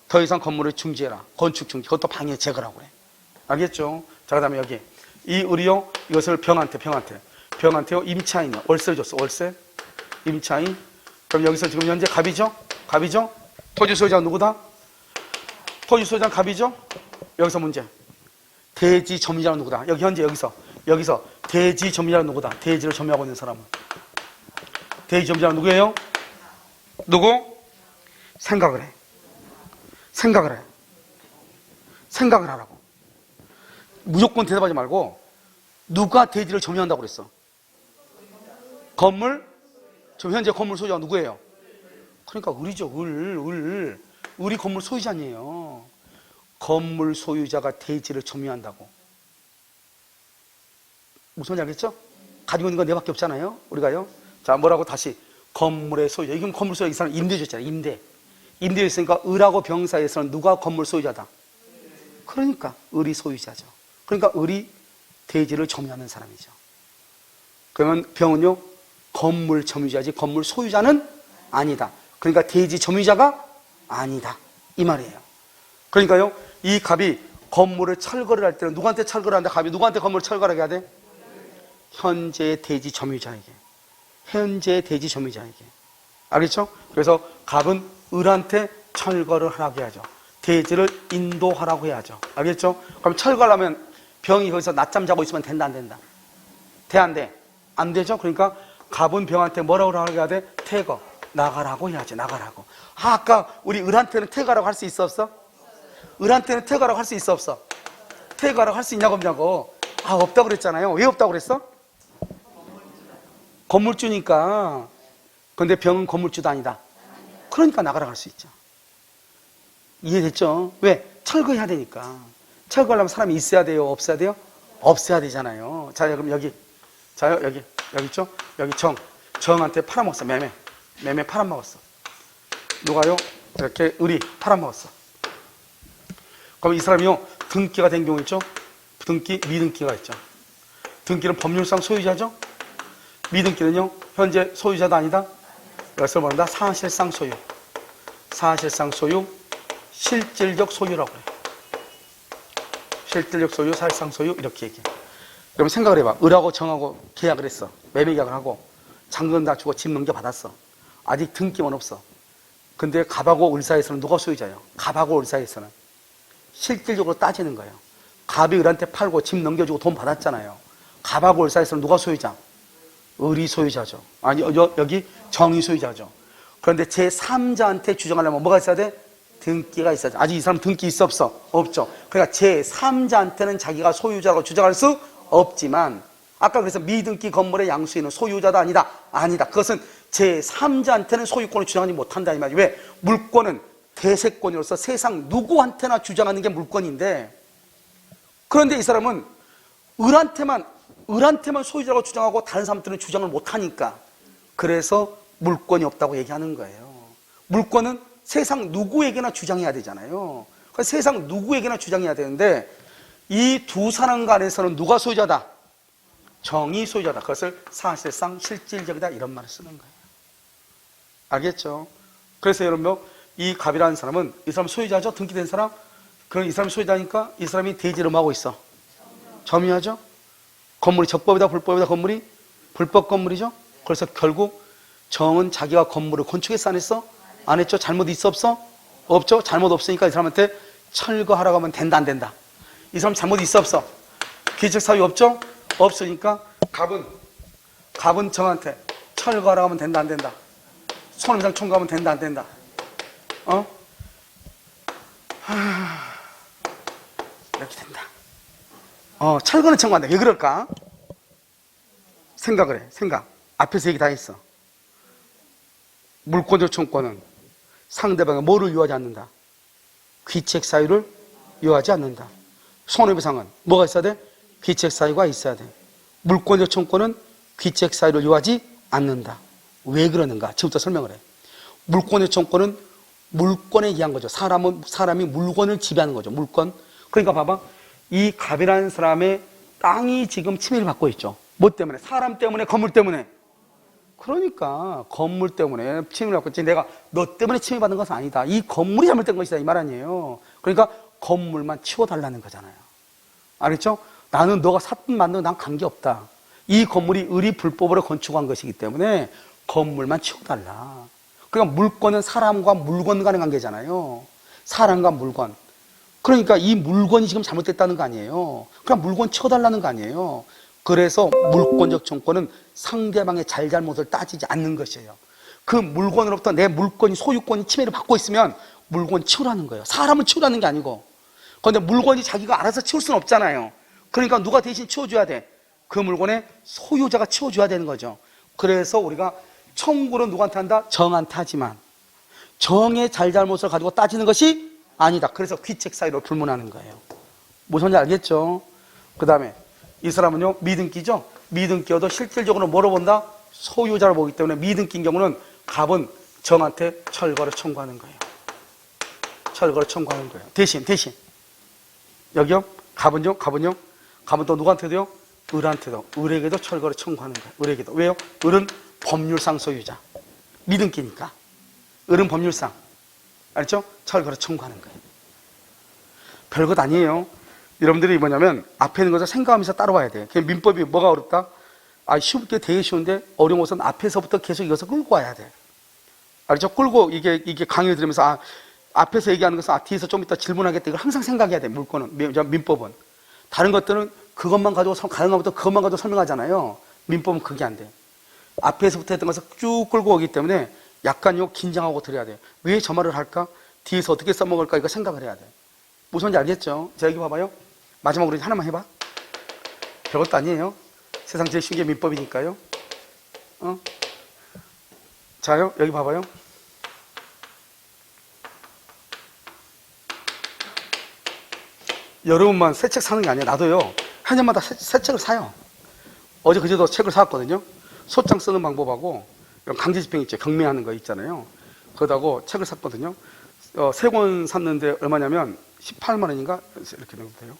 더 이상 건물을 중지해라. 건축 중지. 그것도 방해 제거라고 그래. 알겠죠? 자, 그 다음에 여기 이 을이요, 이것을 병한테요, 임차인이요. 월세를 줬어. 월세. 임차인. 그럼 여기서 지금 현재 갑이죠? 토지 소유자가 누구다? 토지 소유자는 갑이죠? 여기서 문제. 대지 점유자는 누구다? 여기 현재 여기서 대지 점유자는 누구다? 대지를 점유하고 있는 사람은. 대지 점유자는 누구예요? 누구? 생각을 해. 생각을 하라고. 무조건 대답하지 말고 누가 대지를 점유한다고 그랬어? 건물? 지금 현재 건물 소유자가 누구예요? 그러니까 을이죠. 을이 건물 소유자 아니에요. 건물 소유자가 대지를 점유한다고. 무슨 말인지 알겠죠? 가지고 있는 건 내밖에 없잖아요. 우리가요. 자, 뭐라고 다시. 건물의 소유자. 이건 건물 소유자. 이 사람 임대 줬잖아요. 임대였으니까 을하고 병 사이에서는 누가 건물 소유자다? 그러니까 을이 소유자죠. 그러니까 을이 대지를 점유하는 사람이죠. 그러면 병은요, 건물 점유자지 건물 소유자는 아니다. 그러니까 대지 점유자가 아니다. 이 말이에요. 그러니까요, 이 갑이 건물을 철거를 할 때는 누구한테 철거를 하는데 갑이 누구한테 건물을 철거하게 해야 돼? 현재 대지 점유자에게. 알겠죠? 그래서 갑은 을한테 철거를 하라고 해야죠. 대지를 인도하라고 해야죠. 알겠죠? 그럼 철거하려면 병이 거기서 낮잠 자고 있으면 된다, 안 된다? 안 돼? 안 되죠? 그러니까 갑은 병한테 뭐라고 해야 돼? 퇴거. 나가라고 해야지, 나가라고. 아까 우리 을한테는 퇴거라고 할 수 있어, 없어? 을한테는 퇴거라고 할 수 있어, 없어? 퇴거라고 할 수 있냐고, 없냐고. 없다고 그랬잖아요. 왜 없다고 그랬어? 건물주니까. 근데 병은 건물주도 아니다. 그러니까 나가라고 할 수 있죠. 이해됐죠? 왜? 철거해야 되니까. 철거하려면 사람이 있어야 돼요? 없어야 돼요? 없어야 되잖아요. 자, 그럼 여기 있죠? 여기 정한테 팔아먹었어. 매매 팔아먹었어. 누가요? 이렇게 을이 팔아먹었어. 그럼 이 사람이요, 등기가 된 경우 있죠? 등기, 미등기가 있죠. 등기는 법률상 소유자죠? 미등기는요, 현재 소유자도 아니다? 그래서 뭐한다? 사실상 소유, 실질적 소유라고 해요. 실질적 소유, 사실상 소유, 이렇게 얘기해. 그럼 생각을 해봐. 을하고 정하고 계약을 했어. 매매 계약을 하고 잔금 다 주고 집 넘겨받았어. 아직 등기만 없어. 근데 갑하고 을 사이에서는 누가 소유자예요? 갑하고 을 사이에서는 실질적으로 따지는 거예요. 갑이 을한테 팔고 집 넘겨주고 돈 받았잖아요. 갑하고 을 사이에서는 누가 소유자? 을이 소유자죠. 아니, 여기 정이 소유자죠. 그런데 제3자한테 주장하려면 뭐가 있어야 돼? 등기가 있어야 돼. 아직 이 사람 등기 있어, 없어? 없죠. 그러니까 제3자한테는 자기가 소유자라고 주장할 수 없지만, 아까 그래서 미등기 건물의 양수인은 소유자도 아니다. 그것은 제3자한테는 소유권을 주장하지 못한다 이 말이에요. 왜? 물권은 대세권으로서 세상 누구한테나 주장하는 게 물권인데, 그런데 이 사람은 을한테만 소유자라고 주장하고 다른 사람들은 주장을 못하니까, 그래서 물권이 없다고 얘기하는 거예요. 물권은 세상 누구에게나 주장해야 되잖아요. 그러니까 세상 누구에게나 주장해야 되는데, 이 두 사람 간에서는 누가 소유자다? 정이 소유자다. 그것을 사실상 실질적이다 이런 말을 쓰는 거예요. 알겠죠? 그래서 여러분, 이 갑이라는 사람은, 이 사람 소유자죠? 등기된 사람? 그럼 이 사람이 소유자니까 이 사람이 대지를 뭐 하고 있어? 점유하죠? 건물이 적법이다 불법이다? 건물이 불법 건물이죠? 그래서 결국 정은 자기가 건물을 건축했어 안 했어? 안 했죠? 잘못 있어 없어? 없죠? 잘못 없으니까 이 사람한테 철거하라고 하면 된다 안 된다? 이 사람 잘못 있어 없어? 기적 사유 없죠? 없으니까 갑은 정한테 철거하라고 하면 된다 안 된다? 손해배상 청구하면 된다 안 된다? 이렇게 된다. 철거는 청구한다. 왜 그럴까? 생각을 해. 앞에서 얘기 다 했어. 물권적 청구는 상대방이 뭐를 요하지 않는다? 귀책 사유를 요하지 않는다. 손해배상은 뭐가 있어야 돼? 귀책 사유가 있어야 돼. 물권적 청구는 귀책 사유를 요하지 않는다. 왜 그러는가? 지금부터 설명을 해. 물권의 청구는 물권에 의한 거죠. 사람이 물건을 지배하는 거죠. 물건. 그러니까 봐봐. 이 갑이라는 사람의 땅이 지금 침해를 받고 있죠. 뭐 때문에? 사람 때문에, 건물 때문에. 그러니까 건물 때문에 침해를 받고 있지. 내가 너 때문에 침해받은 것은 아니다. 이 건물이 잘못된 것이다. 이 말 아니에요. 그러니까 건물만 치워달라는 거잖아요. 알겠죠? 나는 너가 샀든 만든 난 관계없다. 이 건물이 의리 불법으로 건축한 것이기 때문에 건물만 치워달라. 그러니까 물건은 사람과 물건 간의 관계잖아요. 사람과 물건. 그러니까 이 물건이 지금 잘못됐다는 거 아니에요. 그냥 물건 치워달라는 거 아니에요. 그래서 물권적 청구는 상대방의 잘잘못을 따지지 않는 것이에요. 그 물건으로부터 내 물건이 소유권이 침해를 받고 있으면 물건 치우라는 거예요. 사람을 치우라는 게 아니고. 그런데 물건이 자기가 알아서 치울 수는 없잖아요. 그러니까 누가 대신 치워줘야 돼? 그 물건의 소유자가 치워줘야 되는 거죠. 그래서 우리가 청구는 누구한테 한다? 정한테 하지만 정의 잘잘못을 가지고 따지는 것이 아니다. 그래서 귀책 사유로 불문하는 거예요. 무슨 말인지 알겠죠? 그 다음에 이 사람은요, 미등기죠? 미등기여도 실질적으로 뭐로 본다? 소유자를 보기 때문에 미등기인 경우는 갑은 정한테 철거를 청구하는 거예요. 철거를 청구하는 거예요. 대신. 여기요? 갑은요? 갑은 또 누구한테도요? 을한테도. 을에게도 철거를 청구하는 거예요. 을에게도. 왜요? 을은 법률상 소유자. 미등기니까. 을은 법률상. 알죠? 철거를 청구하는 거예요. 별것 아니에요. 여러분들이 뭐냐면 앞에 있는 것을 생각하면서 따라와야 돼요. 민법이 뭐가 어렵다? 쉽게 되게 쉬운데 어려운 것은 앞에서부터 계속 이것을 끌고 와야 돼. 알죠? 끌고 이게 강의를 들으면서 앞에서 얘기하는 것은 뒤에서 좀 이따 질문하겠다. 이걸 항상 생각해야 돼. 물권은, 민법은. 다른 것들은 그것만 가지고 가능한 것도 그것만 가지고 설명하잖아요. 민법은 그게 안 돼. 앞에서부터 했던 것을 쭉 끌고 오기 때문에 약간 긴장하고 들어야 돼. 왜 저 말을 할까? 뒤에서 어떻게 써먹을까? 이거 생각을 해야 돼. 무슨 말인지 알겠죠? 자, 여기 봐봐요. 마지막으로 하나만 해봐. 별것도 아니에요. 세상 제일 쉬운 게 민법이니까요. 자요, 여기 봐봐요. 여러분만 새 책 사는 게 아니에요. 나도요, 한 년마다 새 책을 사요. 어제 그제도 책을 사왔거든요. 소장 쓰는 방법하고 강제집행 있죠. 경매하는 거 있잖아요. 그러다고 책을 샀거든요. 세 권 샀는데 얼마냐면 18만 원인가? 이렇게 내도 돼요.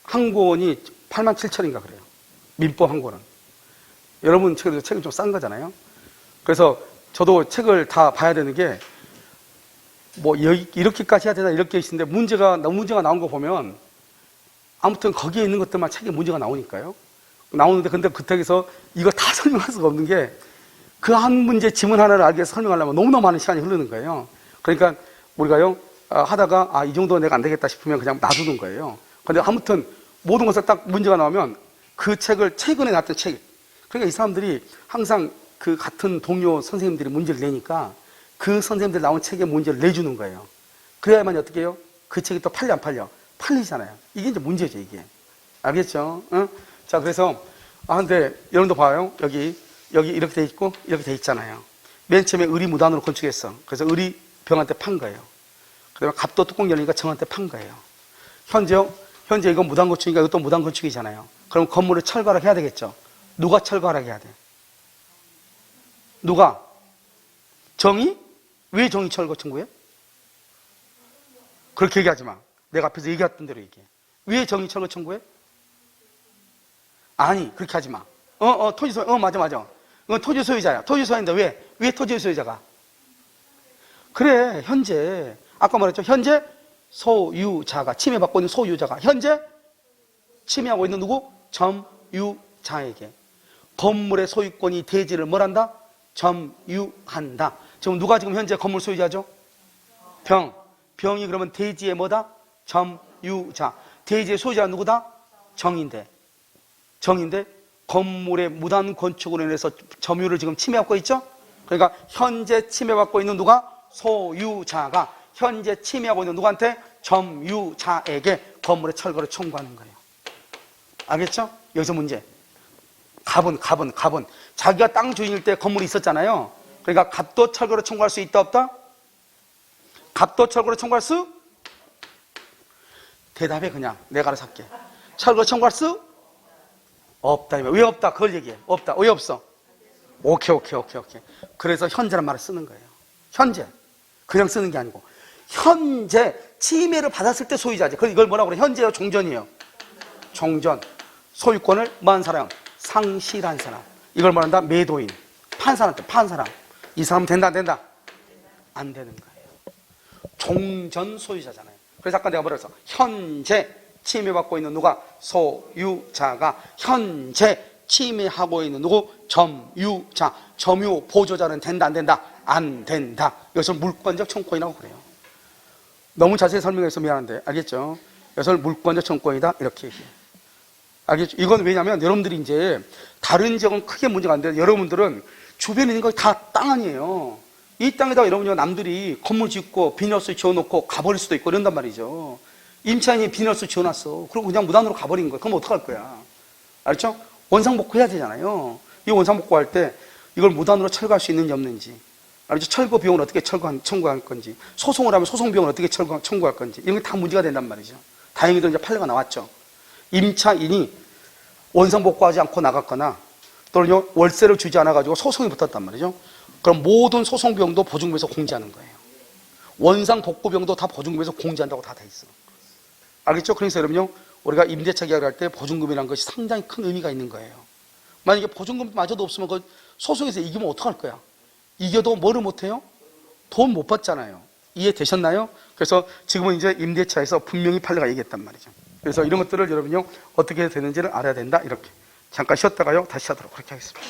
한 권이 8만 7천인가 그래요. 민법 한 권은. 여러분 책은 좀 싼 거잖아요. 그래서 저도 책을 다 봐야 되는 게 이렇게까지 해야 되나 이렇게 있는데 문제가 나온 거 보면 아무튼 거기에 있는 것들만 책에 문제가 나오니까요. 나오는데 근데 그 책에서 이거 다 설명할 수가 없는 게 그 한 문제 지문 하나를 알기 위해서 설명하려면 너무나 많은 시간이 흐르는 거예요. 그러니까 우리가요, 하다가 이 정도 내가 안 되겠다 싶으면 그냥 놔두는 거예요. 근데 아무튼 모든 것에 딱 문제가 나오면 그 책을 최근에 났던 책. 그러니까 이 사람들이 항상 그 같은 동료 선생님들이 문제를 내니까 그 선생님들 나온 책에 문제를 내주는 거예요. 그래야만 어떻게 해요? 그 책이 또 팔려 안 팔려? 팔리잖아요. 이게 이제 문제죠, 이게. 알겠죠? 응? 자, 그래서 근데 여러분도 봐요. 여기 이렇게 돼 있고 이렇게 돼 있잖아요. 맨 처음에 을이 무단으로 건축했어. 그래서 을이 병한테 판 거예요. 그다음에 갑도 뚜껑 열리니까 정한테 판 거예요. 현재 이건 무단 건축이니까 이것도 무단 건축이잖아요. 그럼 건물을 철거하게 해야 되겠죠. 누가 철거하게 해야 돼? 누가? 정의? 왜 정의 철거 청구해? 그렇게 얘기하지 마. 내가 앞에서 얘기했던 대로 얘기해. 왜 정의 철거 청구해? 아니, 그렇게 하지 마. 토지 소유, 맞아. 토지 소유자야. 토지 소유인데 왜 토지 소유자가? 그래, 현재, 아까 말했죠. 현재 소유자가, 침해받고 있는 소유자가, 현재 침해하고 있는 누구? 점유자에게. 건물의 소유권이 대지를 뭘 한다? 점유한다. 지금 누가 지금 현재 건물 소유자죠? 병이 그러면 대지의 뭐다? 점유자. 대지의 소유자가 누구다? 정인데 건물의 무단 건축으로 인해서 점유를 지금 침해받고 있죠? 그러니까 현재 침해받고 있는 누가? 소유자가 현재 침해하고 있는 누구한테? 점유자에게 건물의 철거를 청구하는 거예요. 알겠죠? 여기서 문제. 갑은 자기가 땅 주인일 때 건물이 있었잖아요. 그러니까 갑도 철거를 청구할 수 있다 없다? 갑도 철거를 청구할 수? 대답해 그냥. 내가 알아서 할게. 철거 청구할 수? 없다. 왜 없다? 그걸 얘기해. 없다. 왜 없어? 오케이. 그래서 현재란 말을 쓰는 거예요. 현재. 그냥 쓰는 게 아니고 현재 침해를 받았을 때 소유자지. 그럼 이걸 뭐라고 그래? 현재요, 종전이에요? 종전. 소유권을 뭐 한 사람? 상실한 사람. 이걸 말한다? 매도인. 판사한테 판 사람. 이 사람 된다 안 된다? 안 되는 거예요. 종전 소유자잖아요. 그래서 아까 내가 뭐라 했어? 현재 침해받고 있는 누가? 소유자가. 현재 침해하고 있는 누구? 점유자. 점유 보조자는 된다 안 된다? 안 된다. 이것을 물권적 청구권이라고 그래요. 너무 자세히 설명해서 미안한데 알겠죠? 이것을 물권적 청구권이다 이렇게 얘기해요. 알겠죠? 이건 왜냐하면 여러분들이 이제 다른 지역은 크게 문제가 안 돼요. 여러분들은 주변에 있는 거 다 땅 아니에요. 이 땅에다가 여러분이 남들이 건물 짓고 비닐하우스 지어놓고 가버릴 수도 있고 이런단 말이죠. 임차인이 비닐하우스 지어놨어. 그리고 그냥 무단으로 가버린 거야. 그럼 어떡할 거야? 알죠? 원상복구해야 되잖아요. 이 원상복구할 때 이걸 무단으로 철거할 수 있는지 없는지, 알죠? 철거 비용을 어떻게 청구할 건지, 소송을 하면 소송 비용을 어떻게 청구할 건지, 이런 게 다 문제가 된단 말이죠. 다행히도 이제 판례가 나왔죠. 임차인이 원상복구하지 않고 나갔거나 또는 월세를 주지 않아가지고 소송이 붙었단 말이죠. 그럼 모든 소송 비용도 보증금에서 공제하는 거예요. 원상복구 비용도 다 보증금에서 공제한다고 다 돼 있어. 알겠죠? 그래서 여러분요, 우리가 임대차 계약을 할 때 보증금이라는 것이 상당히 큰 의미가 있는 거예요. 만약에 보증금마저도 없으면 그 소송에서 이기면 어떡할 거야? 이겨도 뭐를 못해요? 돈 못 받잖아요. 이해되셨나요? 그래서 지금은 이제 임대차에서 분명히 판례가 얘기했단 말이죠. 그래서 이런 것들을 여러분요, 어떻게 되는지를 알아야 된다. 이렇게. 잠깐 쉬었다가요, 다시 하도록 그렇게 하겠습니다.